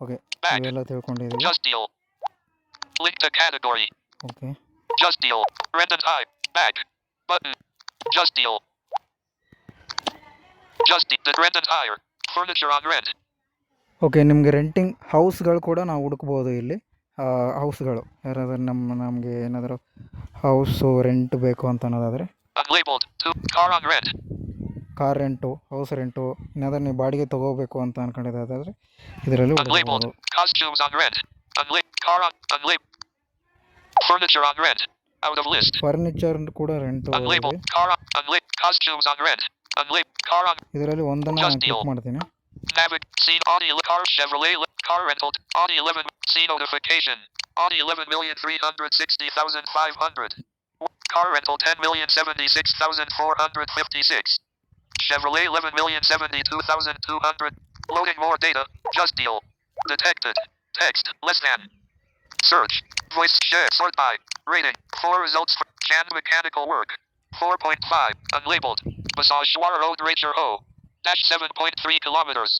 Okay, Back. ಇವೆಲ್ಲ ತಿಳ್ಕೊಂಡಿದ್ದೀವಿ. Just deal. Link to category. Okay, Just deal. Rent and high. Back. Button. Just deal. Just deal. Rent and hire. Furniture on rent. Okay, ನಿಮಗೆ renting ಹೌಸ್ಗಳು ಕೂಡ ನಾವು ಹುಡುಕ್ಬೋದು ಇಲ್ಲಿ. ಹೌಸ್ಗಳು ಯಾರಾದರೂ ನಮಗೆ ಏನಾದರೂ house rent ಬೇಕು ಅಂತ ಅನ್ನೋದಾದರೆ, Unlabeled. Car on rent. Car rent, house rent, ಏನಾದರೂ ನೀವು ಬಾಡಿಗೆ ತೊಗೋಬೇಕು ಅಂತ ಅಂದ್ಕೊಂಡಿದ್ದಾದರೆ ಇದರಲ್ಲಿ Unlabeled. ಹುಡುಕ್ಬೋದು. Costumes on rent. Car on unlabeled. Furniture on rent. Out of list. Furniture ಕೂಡ ರೆಂಟು ಇದೆ. Unlabeled. Car on costumes on rent. Unlabeled. Car on ಇದರಲ್ಲಿ ಒಂದನ್ನು Just ಕ್ಲಿಕ್ deal. ಮಾಡ್ತೀನಿ. Navic. Scene Audi car Chevrolet car rental. Audi 11. See notification. Audi 11,360,500. Car rental 10,076,456. Chevrolet 11,072,200. Loading more data. Just deal. Detected. Text. Less than. Search. Voice share. Sort by. Rating. 4 results for Chan mechanical work. 4.5. Unlabeled. Massage Shwara Road Ranger Ho. Dash 7.3 kilometers.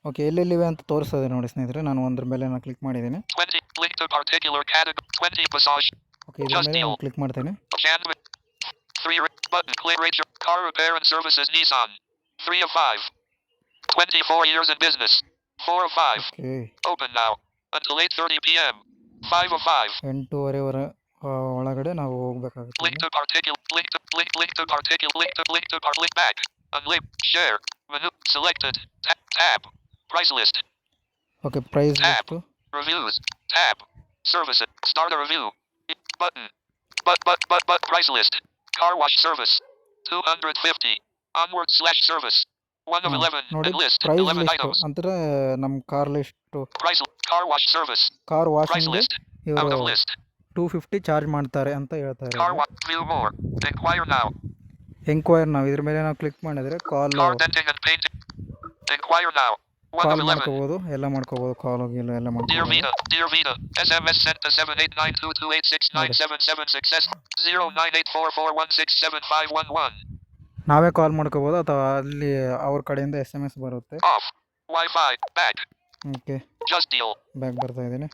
Okay, ಎಲ್ಲೆಲ್ಲಿವೆ ಅಂತ ತೋರಿಸ್ತದೆ ನೋಡಿ ಸ್ನೇಹಿತರೆ. ನಾನು ಒಂದ್ರ ಮೇಲೆ ನಾನು click ಮಾಡಿದ್ದೀನಿ. 20. Link to particular category. 20 massage. Okay, ಇದ್ರ ಮೇಲೆ ನಾನು ಕ್ಲಿಕ್ ಮಾಡ್ತೇನೆ. Chan 3 button. Click Ranger. Car repair and services Nissan. 3 of 5. 24 years in business. 4 of 5. Okay, Open now. Until 8:30 p.m. 5 of 5. 8:30 ಒಳಗಡೆ ನಾವು ಹೋಗ್ಬೇಕಾಗುತ್ತೆ. Link to particular. Link to particular. Link back. Unlink. Share. Menu. Selected. Tab. Price list. Okay, price Tab. List. Reviews. Tab. Services. Start a review. Button. But price list. Car wash service. 250. Onward / service. 1 of 11. ನೋಡಿ, And list. Price 11 list items. ಅಂದರೆ ನಮ್ಮ car list, Price. Car wash service. Car Price ವಾಷಿಂಗ್ಗೆ list. Out ಇವರು of list. 250 charge ಮಾಡ್ತಾರೆ ಅಂತ ಹೇಳ್ತಾರೆ. Car wash. View more. Inquire now. Enquire, ನಾವು ಇದ್ರ ಮೇಲೆ ನಾವು ಕ್ಲಿಕ್ ಮಾಡಿದರೆ ಕಾಲ್ Car denting and painting. Inquire now. 1 of ಕಾಲ್ 11. ಮಾಡ್ಕೋಬೋದು, ಎಲ್ಲ ಮಾಡ್ಕೋಬೋದು, ಕಾಲ್ ಹೋಗಿ ಎಲ್ಲ Dear ಮಾಡ್ಕೋಬೋದು. Vita. SMS sent to 7892286977 success. 0984416751. ನಾವೇ ಕಾಲ್ ಮಾಡ್ಕೋಬೋದು ಅಥವಾ ಅಲ್ಲಿ ಅವ್ರ ಕಡೆಯಿಂದ SMS ಬರುತ್ತೆ. Off. Wi-Fi. Back. Okay, Just deal. Back ಬರ್ತಾ ಇದ್ದೀನಿ.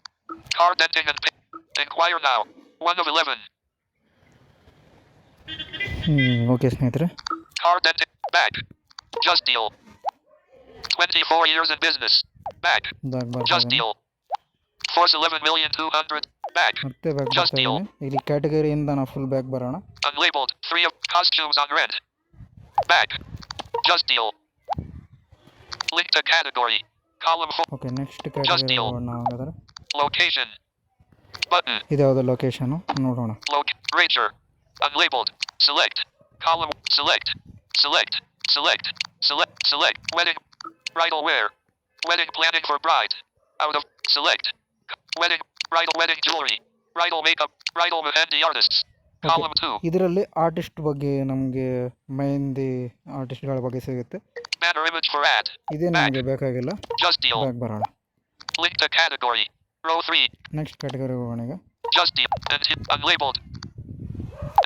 Car denting and inquire now. 1 of 11. Okay ಸ್ನೇಹಿತರೆ, Car denting. Back. Just deal. 24 years in business. Back. Back ಬರ್ತಾ Just ಇದ್ದೀನಿ. deal. Force 11,200. Back. ಮತ್ತೆ ಬ್ಯಾಕ್ Just ಬರ್ತಾ deal. ಇದ್ದೀನಿ. ಇಲ್ಲಿ ಕ್ಯಾಟಗರಿಯಿಂದ ನಾವು ಫುಲ್ ಬ್ಯಾಕ್ ಬರೋಣ. Unlabeled. 3 of costumes on red. Back. Just deal. Link to category. Column 4. Okay next category deal. ಹೋಗೋಣ ಹಾಗಾದರೆ. Location. Button. ಇದ್ಯಾವುದು ಲೊಕೇಶನು ನೋಡೋಣ. Ranger. Unlabeled. Select. Column. Select. Select. Select. Select. Select. Wedding. Bridal wear. Wedding planning for bride. Out of. Select. Wedding. Bridal wedding jewelry. Bridal makeup. Bridal mehendi artists. Column 2. ಇದರಲ್ಲಿ artist ಬಗ್ಗೆ ನಮಗೆ ಮೆಹಂದಿ ಆರ್ಟಿಸ್ಟ್ಗಳ ಬಗ್ಗೆ ಸಿಗುತ್ತೆ. Banner image for ad. ಇದೇ ನಮಗೆ ಬೇಕಾಗಿಲ್ಲ. Just deal. Back ಬರೋಣ. Link to category. Row 3. Next category ಹೋಗೋಣ ಈಗ. Just deal. Unlabeled.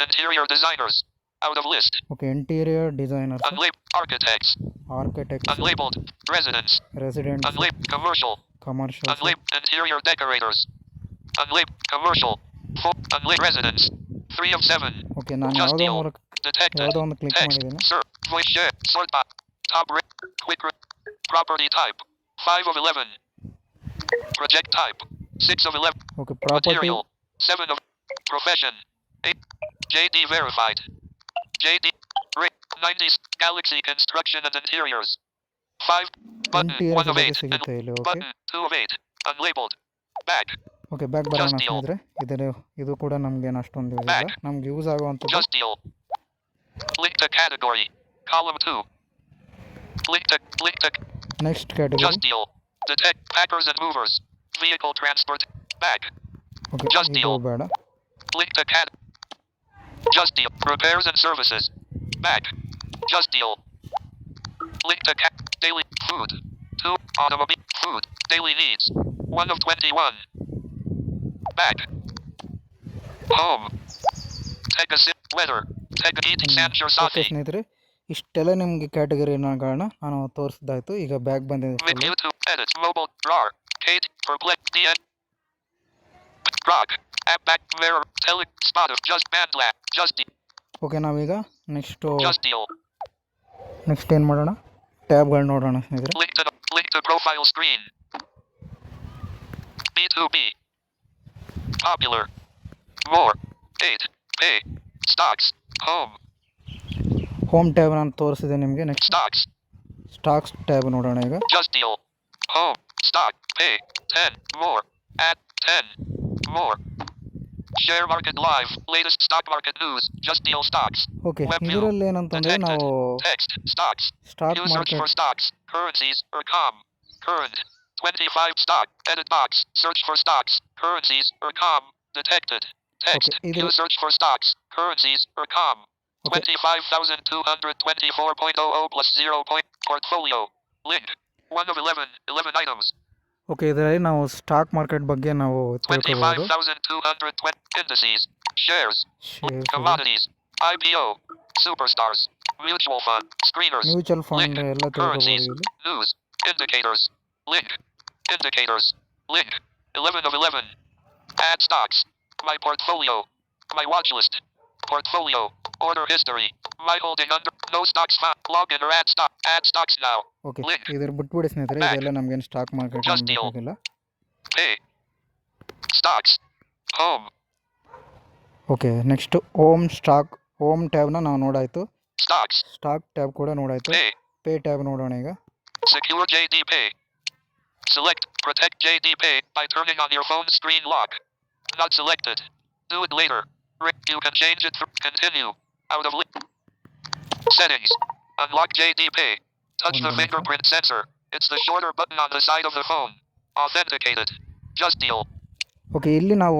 Interior designers. Out of list. Okay interior designers, Unlabeled. Architects. Architects, Unlabeled. Residents. Residents, Unlabeled. Commercial. Commercials. Unlabeled. Interior decorators. Unlabeled. Commercial. Unlabeled. Residents. 3 of 7. Okay ನಾನು Just ಯಾವುದೋ deal. Detected. ಯಾವುದೋ ಒಂದು click Text. ಮಾಡಿದ್ದೀನಿ. Sir. Voice share. Sort by. Top rate. Quick rate. Property type. 5 of 11. Project type. 6 of 11. Okay property, Material. 7 of. Profession. 8. JD verified. JD. Rate. 90s. Galaxy construction and interiors. 5. Button. Interiors 1 of ಬಗ್ಗೆ 8. ಸಿಗುತ್ತೆ ಇಲ್ಲಿ. Okay Button. 2 of 8. Unlabeled. Back. Okay back ಬರೋಣ Just deal. ಸ್ನೇಹಿತರೆ. ಇದು ಕೂಡ ನಮಗೇನು ಅಷ್ಟೊಂದು use ಇಲ್ಲ. ನಮ್ಗೆ ಯೂಸ್ ಆಗುವಂಥದ್ದು Just deal. Link to category. Column 2. Link to next category. Just deal. Detect packers and movers. Vehicle transport. Back. Okay Just ಇದು deal. ಬೇಡ. Link to cat. Just deal. Repairs and services. Back. Just deal. Link to cat. Daily food. 2. Automobile food. Daily needs. 1 of 21. Back. Home. Take a sip. Weather. Take a eat. Sancho okay Safi. ಸ್ನೇಹಿತರೆ, ಇಷ್ಟೆಲ್ಲ ನಿಮಗೆ ಕ್ಯಾಟಗರಿಗಳನ್ನ ನಾನು ತೋರಿಸಿದ್ದಾಯಿತು. ಈಗ back ಬಂದಿದೆ. YouTube. Edit. Mobile. RAR. Kate. Perplex. DN. Rock. App back. Mirror. Tele. Spot of. Just Bandlab. Just deal. Okay ನಾವೀಗ next Just deal. ಏನು ಮಾಡೋಣ, ಟ್ಯಾಬ್ಗಳು ನೋಡೋಣ ಸ್ನೇಹಿತರೆ. Link to profile screen. B2B. Popular. More. 8. Pay. Stocks. Home. Home tab ನಾನು ತೋರಿಸಿದೆ ನಿಮಗೆ. Next Stocks. Stocks tab ನೋಡೋಣ ಈಗ. Just deal. Home. Stock. Pay. 10. More. Add. 10. More. Share market live. Latest stock market news. Just deal stocks. Okay Web view. ಇದರಲ್ಲಿ ಏನಂತಂದರೆ Detected. ನಾವು Text. Stocks. Stock New search for market stocks. Currencies. Or com. Current. 25 stock. Edit box. Search for stocks. Currencies. Or com. Detected. Text. Okay, either- New search for stocks. Currencies. Or com. Okay. 25,224.00 plus 0. Portfolio. Link. 1 of 11. 11 items. Okay ಇದರಲ್ಲಿ ನಾವು stock market ಬಗ್ಗೆ ನಾವು ತಿಳ್ಕೊಬೋದು. 25,220 indices. Shares. Shares, Commodities. IPO. Superstars. Mutual fund. Screeners. Mutual fund ಎಲ್ಲ ತಿಳ್ಕೊಬೋದು Currencies. ಇಲ್ಲಿ. News. Indicators. Link. Indicators. Link. 11 of 11. Add stocks. My portfolio. My watch list. Portfolio. Order history. My holding under. No stocks found. Login or add stock. Add stocks now. Okay Link. ಇದ್ರ ಬಿಟ್ಬಿಡಿ ಸ್ನೇಹಿತರೆ, Back. ಇದೆಲ್ಲ ನಮಗೇನು stock market Just deal. ಬೇಕಾಗಿಲ್ಲ. Pay. Stocks. Home. Okay next home ಟ್ಯಾಬ್ನ ನಾವು ನೋಡಾಯಿತು. Stocks. Stock tab ಕೂಡ ನೋಡಾಯಿತು. Pay. ಪೇ ಟ್ಯಾಬ್ ನೋಡೋಣ ಈಗ. Secure JD Pay. Select Protect JD Pay by turning on your phone screen lock. Not selected. Do it later. You can change it. Continue. Out of link. Settings. Unlock JD Pay. Touch the fingerprint sensor. It's the shorter button on the side of the phone. Authenticated. Just deal. Okay ಇಲ್ಲಿ ನಾವು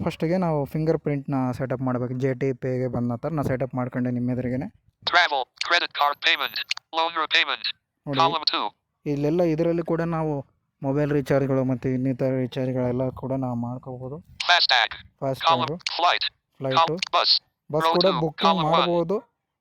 ಫಸ್ಟಿಗೆ ನಾವು finger ಪ್ರಿಂಟ್ನ setup ಮಾಡಬೇಕು. JD ಪೇಗೆ ಬಂದ ನಂತರ ನಾನು setup ಮಾಡ್ಕೊಂಡೆ ನಿಮ್ಮ ಎದುರಿಗೇನೆ. Travel. Credit card payment. Loan repayment. ನೋಡಿ Column 2. ಇಲ್ಲೆಲ್ಲ ಇದರಲ್ಲಿ ಕೂಡ ನಾವು ಮೊಬೈಲ್ ರೀಚಾರ್ಜ್ಗಳು ಮತ್ತು ಇನ್ನಿತರ ರೀಚಾರ್ಜ್ಗಳೆಲ್ಲ ಕೂಡ ನಾವು ಮಾಡ್ಕೋಬೋದು. Fastag. ಫಾಸ್ಟ್ಯಾಗು, Column. Flight. Flight, Bus. Bus Row ಕೂಡ 2, ಬುಕ್ಕಿಂಗ್ column 1. ಮಾಡ್ಬೋದು.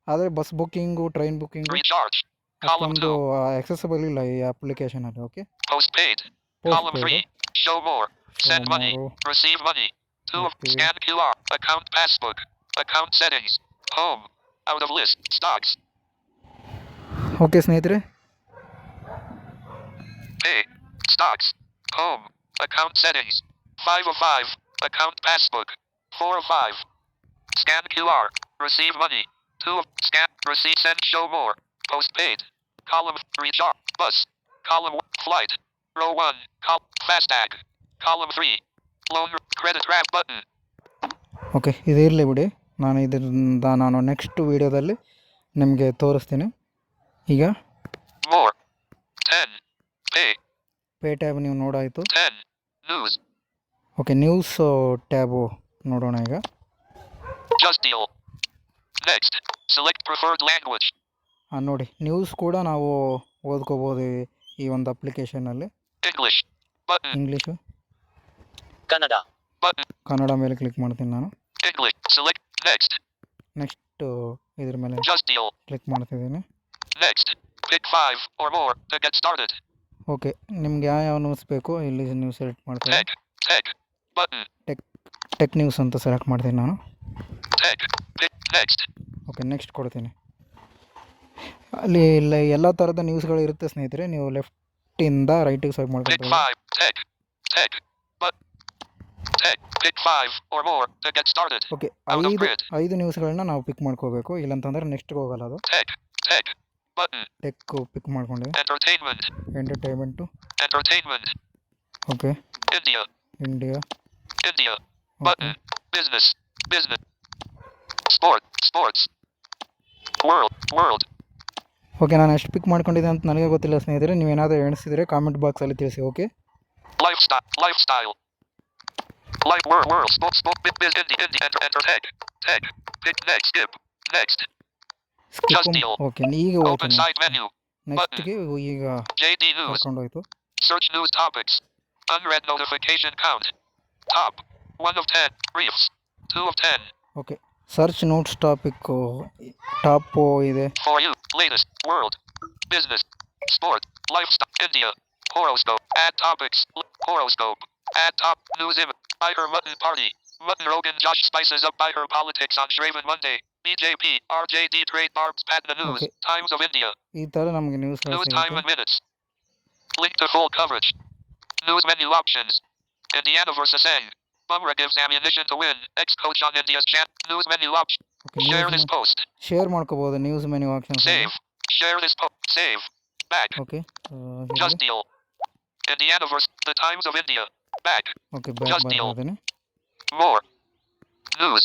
ಆದರೆ bus booking, train booking Recharge. Column ಅಷ್ಟೊಂದು 2. ಆಕ್ಸೆಸಿಬಲ್ ಇಲ್ಲ ಈ ಅಪ್ಲಿಕೇಶನಲ್ಲಿ. Okay Postpaid. Column 3. Show more. Send money. more. Receive money. 2 of Okay. scan QR. Account passbook. Account settings. Home. Out of list. Stocks. Okay ಸ್ನೇಹಿತರೆ, Pay. Stocks. Home. Account settings. 5 of 5. Account passbook. 4 of 5. Scan QR. Receive money. 2 of scan. Receive send show more. Postpaid. Column recharge. Bus. Column flight. Row 1. Fastag. Column 3. Loan credit grab button. Okay ಇದು ಇರಲಿ ಬಿಡಿ, ನಾನು next ವೀಡಿಯೋದಲ್ಲಿ ನಿಮಗೆ ತೋರಿಸ್ತೀನಿ. ಈಗ More. 10. Pay tab ನೀವು ನೋಡಾಯಿತು. 10. News. Okay, news tab ನೋಡೋಣ ಈಗ. Just deal. Next. Select preferred language. ನೋಡಿ, ನ್ಯೂಸ್ ಕೂಡ ನಾವು ಓದ್ಕೋಬೋದು ಈ ಒಂದು ಅಪ್ಲಿಕೇಶನಲ್ಲಿ. English. Button. English, Kannada. Button. Kannada ಮೇಲೆ ಕ್ಲಿಕ್ ಮಾಡ್ತೀನಿ ನಾನು. English. Select next. ನೆಕ್ಸ್ಟ್ ಇದ್ರ ಮೇಲೆ Just deal. ಕ್ಲಿಕ್ ಮಾಡ್ತಿದ್ದೀನಿ. Next. Pick 5 or more to get started. Okay, ನಿಮ್ಗೆ ಯಾವ ನ್ಯೂಸ್ ಬೇಕೋ ಇಲ್ಲಿ ನ್ಯೂಸ್ ಸೆಲೆಕ್ಟ್ ಮಾಡ್ತೀನಿ. Tech. Button. ಟೆಕ್ ನ್ಯೂಸ್ ಅಂತ ಸೆಲೆಕ್ಟ್ ಮಾಡ್ತೀನಿ ನಾನು. Tech. Pick next. Okay, next ಕೊಡ್ತೀನಿ. ಅಲ್ಲಿ ಎಲ್ಲ ಥರದ ನ್ಯೂಸ್ಗಳು ಇರುತ್ತೆ ಸ್ನೇಹಿತರೆ. ನೀವು ಲೆಫ್ಟಿಂದ ರೈಟಿಗೆ ಸ್ವೈಪ್ Pick ಮಾಡ್ಕೊಂಡು 5. Tech. But. Tech. Pick 5 or more to get started. Okay, Out of grid. ಐದು ನ್ಯೂಸ್ಗಳನ್ನ ನಾವು ಪಿಕ್ ಮಾಡ್ಕೋಬೇಕು, ಇಲ್ಲಂತಂದ್ರೆ ನೆಕ್ಸ್ಟ್ಗೆ ಹೋಗಲ್ಲ ಅದು. Tech. Button. ಟೆಕ್ ಪಿಕ್ ಮಾಡ್ಕೊಂಡೆ. Entertainment. Entertainment. Entertainment. Okay, India. India. Button. Business. Sports. World. Okay, ನಾನು ಎಷ್ಟು ಪಿಕ್ ಮಾಡ್ಕೊಂಡಿದ್ದೆ ಅಂತ ನನಗೆ ಗೊತ್ತಿಲ್ಲ ಸ್ನೇಹಿತರೆ. ನೀವೇನಾದರೂ ಎಣಿಸಿದರೆ ಕಾಮೆಂಟ್ ಬಾಕ್ಸಲ್ಲಿ ತಿಳಿಸಿ. Okay, Lifestyle. Life world. Sports. Indie. Enter tech. Pick next. Skip. Next. Just deal. Okay, ಈಗ Open ಹೋಗ್ತೀನಿ. side menu. ನೆಕ್ಸ್ಟ್ಗೆ ಈಗ JD News. ಕರ್ಕೊಂಡೋಯ್ತು. Search news topics. Unread notification count. Top. 1 of 10. Briefs. 2 of 10. Okay, search notes topic top ಇದೆ. For you. Latest. World. Business. Sport. Lifestyle. India. Horoscope. Add topics. Horoscope. Add top. News image. Buy her mutton party. Mutton Rogan Josh spices up buy her politics on Shravan Monday. BJP. RJD trade barbs Patna News. Okay. Times of India. ಈ ಥರ ನಮಗೆ news News time and minutes. Link to full coverage. News menu options. Indiana versus Sang. Bumrah gives ammunition to win. Ex-coach on India's champ. News menu option. Share this post. Share ಮಾಡ್ಕೋಬೋದು news menu options. Save. Share this post. Save. Back. Okay, Just deal. Indiana versus the Times of India. Back. Okay, back Just deal. ಬರ್ತೀನಿ. More. News.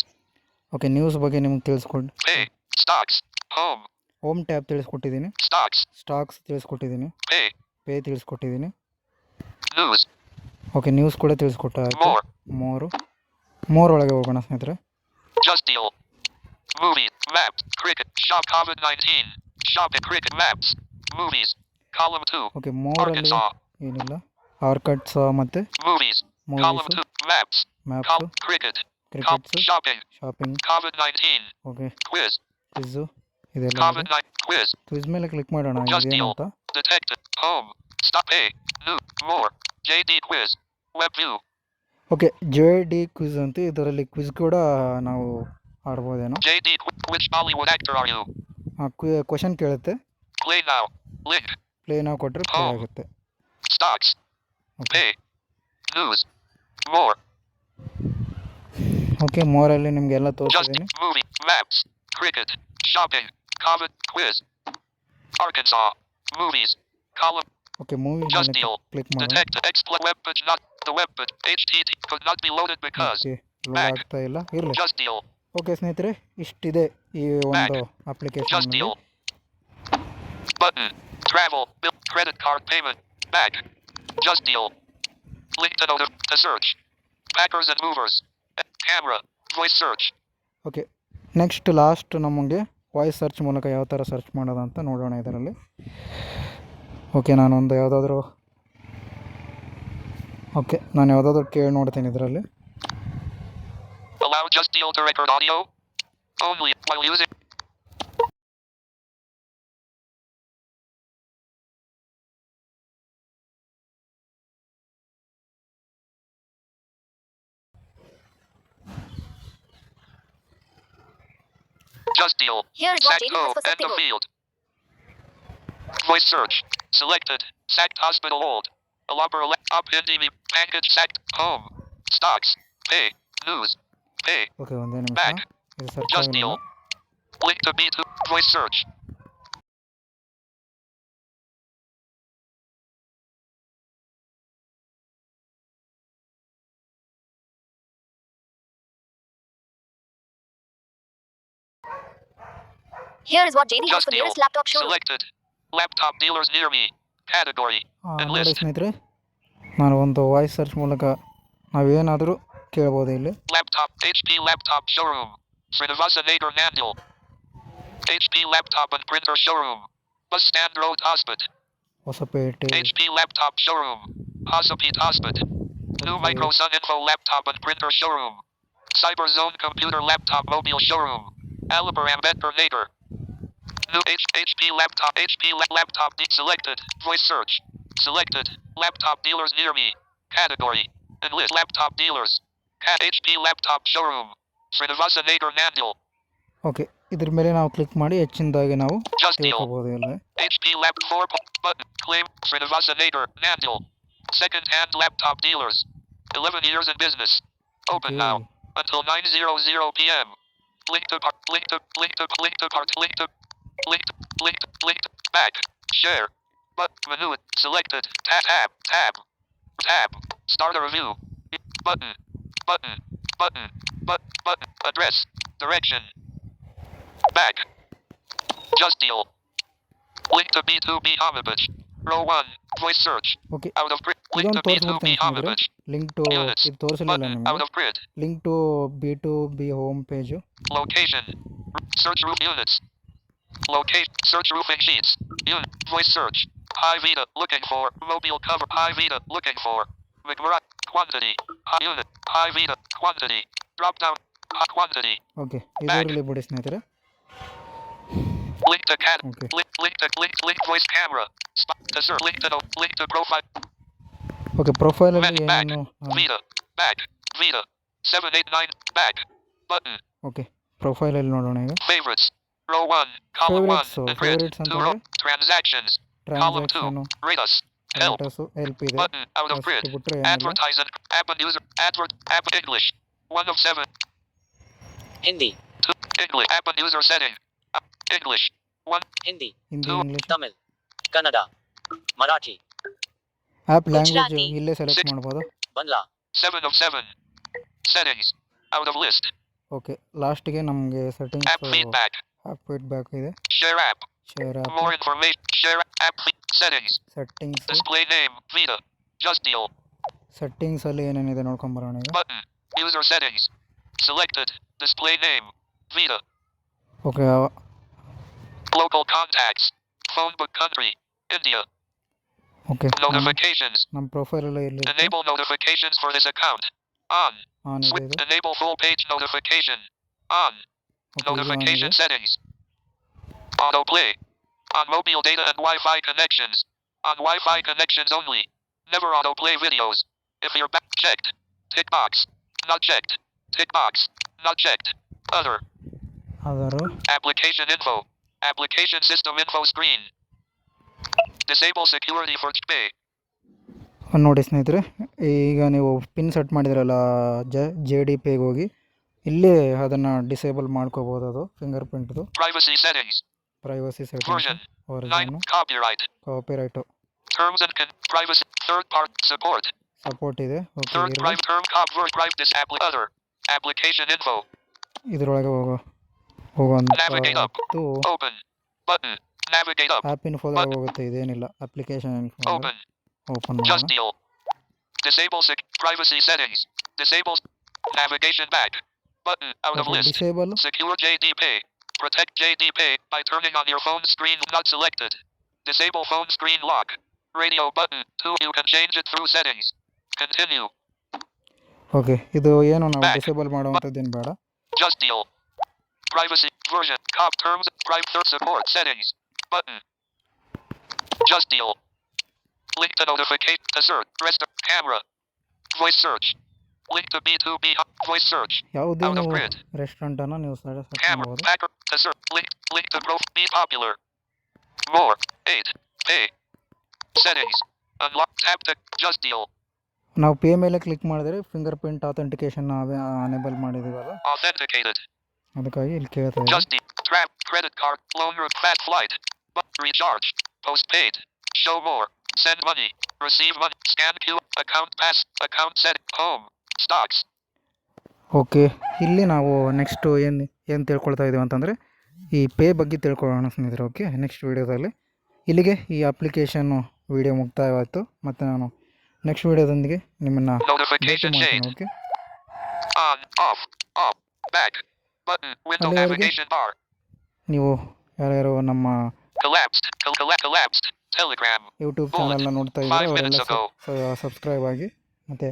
Okay, news ಬಗ್ಗೆ ನಿಮ್ಗೆ ತಿಳಿಸ್ಕೊಡಿ. Pay. Stocks. Home. Home tab ತಿಳಿಸ್ಕೊಟ್ಟಿದ್ದೀನಿ. Stocks. Stocks ತಿಳಿಸ್ಕೊಟ್ಟಿದ್ದೀನಿ. Pay ತಿಳಿಸ್ಕೊಟ್ಟಿದ್ದೀನಿ. News. Okay, news ಕೂಡ ತಿಳಿಸ್ಕೊಟ್ಟ. More. More ಒಳಗೆ ಹೋಗೋಣ ಸ್ನೇಹಿತರೆ. Just deal. Movies. Maps. Cricket. Shop COVID-19. Shopping. Cricket. Maps. Movies. Column 2. Okay, ಮೋರಲ್ಲಿ Arkansas. ಏನಿಲ್ಲ. ಆರ್ಕಟ್ಸ್ ಮತ್ತು Movies. Column movies, 2. Maps. Maps, Cricket. Crickets, Shopping. Shopping. COVID-19. Okay, Quiz. Quiz ಇದೆಲ್ಲ ಇದೆ. COVID-19. Quiz. ಕ್ವಿಝ್ ಮೇಲೆ ಕ್ಲಿಕ್ ಮಾಡೋಣ Just ಇದೇನು deal. ಅಂತ. Detective. Home. Stop. Pay. New. More. JD Quiz. Web view. Okay, JD quiz ಅಂತ ಇದರಲ್ಲಿ quiz ಕೂಡ ನಾವು ಆಡ್ಬೋದೇನೋ. JD. Which Bollywood actor are you? Question ಕೇಳುತ್ತೆ. Play now. Link. ಪ್ಲೇ ನಾವು ಕೊಟ್ಟರೆ ಪ್ಲೇ ಆಗುತ್ತೆ. Stocks. Okay, Pay. News. More. Okay, ಮೋರಲ್ಲಿ ನಿಮಗೆಲ್ಲ Just ತೋರಿಸಿದ್ದೀನಿ. movie. Maps. Cricket. Shopping. COVID. Quiz. Arkansas. Movies. Column. Okay, movie Just ಮೇಲೆ deal. Click ಮಾಡೋಣ. Detect. Exploit web page not the web page. HTTP could not be loaded because. Okay, load ಆಗ್ತಾ ಇಲ್ಲ, ಇರಲಿ. Just deal. Okay ಸ್ನೇಹಿತರೆ, ಇಷ್ಟಿದೆ ಈ ಒಂದು Just application. deal. Button. Travel. Bill. Credit card payment. Back. Just deal. Link to search. Packers and movers. Camera. Voice search. Okay, next last ನಮಗೆ voice search ಮೂಲಕ ಯಾವ ಥರ ಸರ್ಚ್ ಮಾಡೋದಂತ ನೋಡೋಣ ಇದರಲ್ಲಿ. ಓಕೆ, ನಾನು ಯಾವುದಾದ್ರೂ ಕೇಳಿ ನೋಡ್ತೀನಿ ಇದರಲ್ಲಿ. Allow Just Deal to record audio only while using. Just Deal. Here's what Sac JD has code for and the Septigo. field. Voice search. Selected. Sacked Hospital Old. Alabra Up Indie Package Sacked Home. Stocks. Pay. News. Pay. Okay ಒಂದೇ ನಿಮಿಷ, Back. ಇದು search Just ಆಗಲಿಲ್ಲ. deal. Link to B2. Voice search. Here is what JD has Just for deal. nearest laptop showroom. Selected. Laptop dealers near me. Category. And ನೋಡಿ list. ಸ್ನೇಹಿತರೆ, ನಾನು ಒಂದು voice search ಮೂಲಕ ನಾವೇನಾದರೂ ಕೇಳ್ಬೋದು ಇಲ್ಲಿ. Laptop. HP laptop showroom. Srinivasa Nagar Nandil. HP laptop and printer showroom. Bus stand road Hospit. Hosapete, HP laptop showroom. Hospit Hospit. New Micro Sun Info laptop and printer showroom. Cyber Zone computer laptop mobile showroom. Alibur Ambedkar Nagar. New HP laptop. Laptop selected. Voice search. Selected. Laptop dealers near me. Category. And list laptop dealers. HP laptop showroom. Srinivasa Nagar Nandil. Okay, ಇದ್ರ ಮೇಲೆ ನಾವು click ಮಾಡಿ ಹೆಚ್ಚಿನದಾಗಿ ನಾವು Just deal. ತಿಳ್ಕೊಬೋದು ಇಲ್ಲಿ. HP Lap 4 button. Claim Srinivasa Nagar Nandil. Second hand laptop dealers. 11 years in business. Open Okay. now. Until 9:00 p.m. Link to part. Link to back. Share. But menu selected. Tab. Start a review. Button. Address. Direction. Back. Just deal. Link to B2B Homabich. Row 1. Voice search. ಓಕೆ, Out of grid. Link ಇದೊಂದು to B2B ತೋರಿಸ್ಬಿಡ್ತೀನಿ ಸ್ನೇಹಿತರೆ. Homabich. Link to Units. ಇದು ತೋರಿಸಲಿಲ್ಲ Button. Out ನಿಮಗೆ. of grid. ಲಿಂಕ್ ಟು B2B home page. Location. Search roof units. Location. Search roofing sheets. Voice search. High Vita. Looking for. Mobile cover. High Vita. Looking for. McMurray. Quantity. High unit. High Vita. Quantity. Drop down. High quantity. Okay, ಇದರಲ್ಲಿ ಬಿಡಿ ಸ್ನೇಹಿತರೆ. Link to cat. Okay. Link voice camera. Spot to search. Link to profile. Okay, ಪ್ರೊಫೈಲಲ್ಲಿ Menu back. ಏನೇನು Vita. Back. Vita. 789. Back. Button. Okay, ಪ್ರೊಫೈಲಲ್ಲಿ ನೋಡೋಣ ಈಗ. Favorites. Row 1. Column 1. Favorites. And grid. Favorites 2 row. ಅಂತಂದ್ರೆ Transactions. Column 2. Transaction, Rate us. Help. Status, help ಇದೆ. Button. Out of grid. ಅಷ್ಟು ಬಿಟ್ಟರೆ ಏನಿಲ್ಲ. Advertise and app and user. App English. 1 of 7. Hindi, 2. English. App and user setting. English. 1. Hindi, Hindi, Two. English. Tamil, Kannada, Marathi, app language Gujarati. ಇಲ್ಲೇ select Six. ಮಾಡ್ಬೋದು. Bangla, 7 of 7. Settings. Out of list. Okay, ಲಾಸ್ಟಿಗೆ ನಮಗೆ App settings, feedback. App feedback ಇದೆ. Share app. Share app, More information. Share app. Settings. Settings. Display name. Vita. Just deal. ಸೆಟ್ಟಿಂಗ್ಸಲ್ಲಿ ಏನೇನಿದೆ ನೋಡ್ಕೊಂಬರೋಣ ಈಗ. Button. User settings. Selected. Display name. Vita. Okay, Local contacts. Phone book country. India. Okay, Notifications. ನಮ್ಮ ಪ್ರೊಫೈಲಲ್ಲಿ ಇಲ್ಲಿ Enable notifications for this account. On. On ಇದೆ ಇದು. Enable full page notification. On. Okay, ಇದು on ಇದೆ. Notification settings. Autoplay. On mobile data and Wi-Fi connections. On Wi-Fi connections only. Never autoplay videos. If you're back checked. Tick box. Not checked. Tick box. Not checked. Other. ಆದರೂ Application info. Application system info screen. Disable security for pay. ನೋಡಿ ಸ್ನೇಹಿತರೆ, ಈಗ ನೀವು pin set ಮಾಡಿದ್ರಲ್ಲ J D ಪೇಗೆ ಹೋಗಿ ಇಲ್ಲೇ ಅದನ್ನು ಡಿಸೇಬಲ್ ಮಾಡ್ಕೋಬೋದು. ಅದು ಫಿಂಗರ್ ಪ್ರಿಂಟ್ದು Privacy settings. Privacy settings, Version. 9. Origin, Copyright. Copyright Terms and privacy. Third part support. Support ಇದೆ. ಓಕೆ, Third ಇರಲಿ. private term private other. Application info. ಇದರೊಳಗೆ ಹೋಗುವಂಥ Navigate up. Open. Button. Navigate up. App ಇನ್ಫೋದಾಗ ಹೋಗುತ್ತೆ. ಇದೇನಿಲ್ಲ, application info. Open. Open Just ಮಾಡೋಣ. deal. Disable privacy settings. Disable navigation back. Button out of list. Disable, Secure JDPay. Protect JDPay by turning on your phone screen not selected. Disable phone screen lock. Radio button 2. You can change it through settings. Continue. Okay, ಇದು ಏನು ನಾವು Back. Disable ಮಾಡುವಂಥದ್ದೇನು ಬೇಡ. Just deal. Privacy version. Cop terms. Private third support settings. Button. Just deal. Link to notification. To search. Rest of camera. Voice search. Link to B2B. Voice search. ಯಾವುದೇ Out of ನೀವು grid. ರೆಸ್ಟೋರೆಂಟನ್ನು ನೀವು search Camera. ಮಾಡ್ಬೋದು. Backer. To search. Link to growth. Be popular. More. 8. Pay. Settings. Unlock. Tap to. Just deal. ನಾವು pay ಮೇಲೆ click ಮಾಡಿದ್ರೆ finger print authentication enable ಮಾಡಿದ್ದೀವಲ್ಲ, Authenticated. ಅದಕ್ಕಾಗಿ ಇಲ್ಲಿ ಕೇಳ್ತಾ ಇದೆ. Just trap credit card loan fat flight. Recharge. Postpaid. Show more. Send money. Receive money. Scan Q. Account pass. Account set. Home. Stocks. Okay, ಇಲ್ಲಿ ನಾವು next ಏನು ತಿಳ್ಕೊಳ್ತಾ ಇದ್ದೀವಿ ಅಂತಂದರೆ ಈ ಪೇ ಬಗ್ಗೆ ತಿಳ್ಕೊಳ್ಳೋಣ ಸ್ನೇಹಿತರೆ. ಓಕೆ, ನೆಕ್ಸ್ಟ್ ವೀಡಿಯೋದಲ್ಲಿ ಇಲ್ಲಿಗೆ ಈ ಅಪ್ಲಿಕೇಶನ್ನು ವೀಡಿಯೋ ಮುಕ್ತಾಯವಾಯಿತು. ಮತ್ತು ನಾನು ನೆಕ್ಸ್ಟ್ ವೀಡಿಯೋದೊಂದಿಗೆ ನಿಮ್ಮನ್ನು ಭೇಟಿ Notification ಮಾಡ್ತೀನಿ. shade. Okay, On. Off. Up. Back. Button. Window Hello, navigation bar. ನೀವು ಯಾರ್ಯಾರು ನಮ್ಮ Collapsed. Collapsed. Telegram. ಯೂಟ್ಯೂಬ್ ಚಾನಲ್ನ ನೋಡ್ತಾ ಇದ್ದಾರೆ 5 minutes ಅವರೆಲ್ಲ ago. ಸಬ್ಸ್ಕ್ರೈಬ್ ಆಗಿ, ಮತ್ತು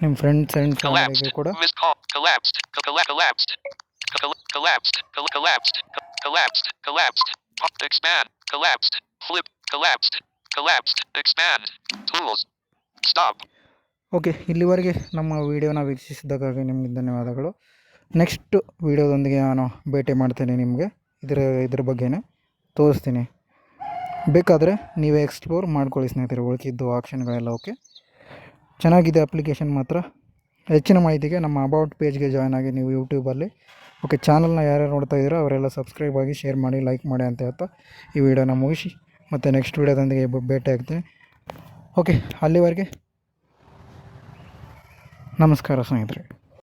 ನಿಮ್ಮ ಫ್ರೆಂಡ್ಸ್ ಆ್ಯಂಡ್ Collapsed. ಫ್ಯಾಮಿಲಿಗೆ ಕೂಡ Missed call. Collapsed. Collapsed. Collapsed. Collapsed. Collapsed. Collapsed. Expand. Collapsed. Flip. Collapsed. Collapsed. Expand. Tools. Stop. Okay, ಇಲ್ಲಿವರೆಗೆ ನಮ್ಮ ವೀಡಿಯೋನ ವೀಕ್ಷಿಸಿದ್ದಕ್ಕಾಗಿ ನಿಮಗೆ ಧನ್ಯವಾದಗಳು. ನೆಕ್ಸ್ಟ್ ವೀಡಿಯೋದೊಂದಿಗೆ ನಾನು ಭೇಟಿ ಮಾಡ್ತೀನಿ. ನಿಮಗೆ ಇದ್ರ ಬಗ್ಗೆನೇ ತೋರಿಸ್ತೀನಿ. ಬೇಕಾದರೆ ನೀವೇ ಎಕ್ಸ್ಪ್ಲೋರ್ ಮಾಡ್ಕೊಳ್ಳಿ ಸ್ನೇಹಿತರೆ, ಉಳಿದಿದ್ದು ಆಪ್ಷನ್ಗಳೆಲ್ಲ. ಓಕೆ, ಚೆನ್ನಾಗಿದೆ ಅಪ್ಲಿಕೇಶನ್ ಮಾತ್ರ. ಹೆಚ್ಚಿನ ಮಾಹಿತಿಗೆ ನಮ್ಮ ಅಬೌಟ್ ಪೇಜ್ಗೆ ಜಾಯ್ನ್ ಆಗಿ ನೀವು ಯೂಟ್ಯೂಬಲ್ಲಿ. ಓಕೆ, ಚಾನಲ್ನ ಯಾರ್ಯಾರು ನೋಡ್ತಾ ಇದ್ದೀರೋ ಅವರೆಲ್ಲ ಸಬ್ಸ್ಕ್ರೈಬ್ ಆಗಿ, ಶೇರ್ ಮಾಡಿ, ಲೈಕ್ ಮಾಡಿ ಅಂತ ಹೇಳ್ತಾ ಈ ವಿಡಿಯೋನ ಮುಗಿಸಿ ಮತ್ತು ನೆಕ್ಸ್ಟ್ ವೀಡಿಯೋದೊಂದಿಗೆ ಭೇಟಿ ಆಗ್ತೀನಿ. ಓಕೆ, ಅಲ್ಲಿವರೆಗೆ ನಮಸ್ಕಾರ ಸ್ನೇಹಿತರೆ.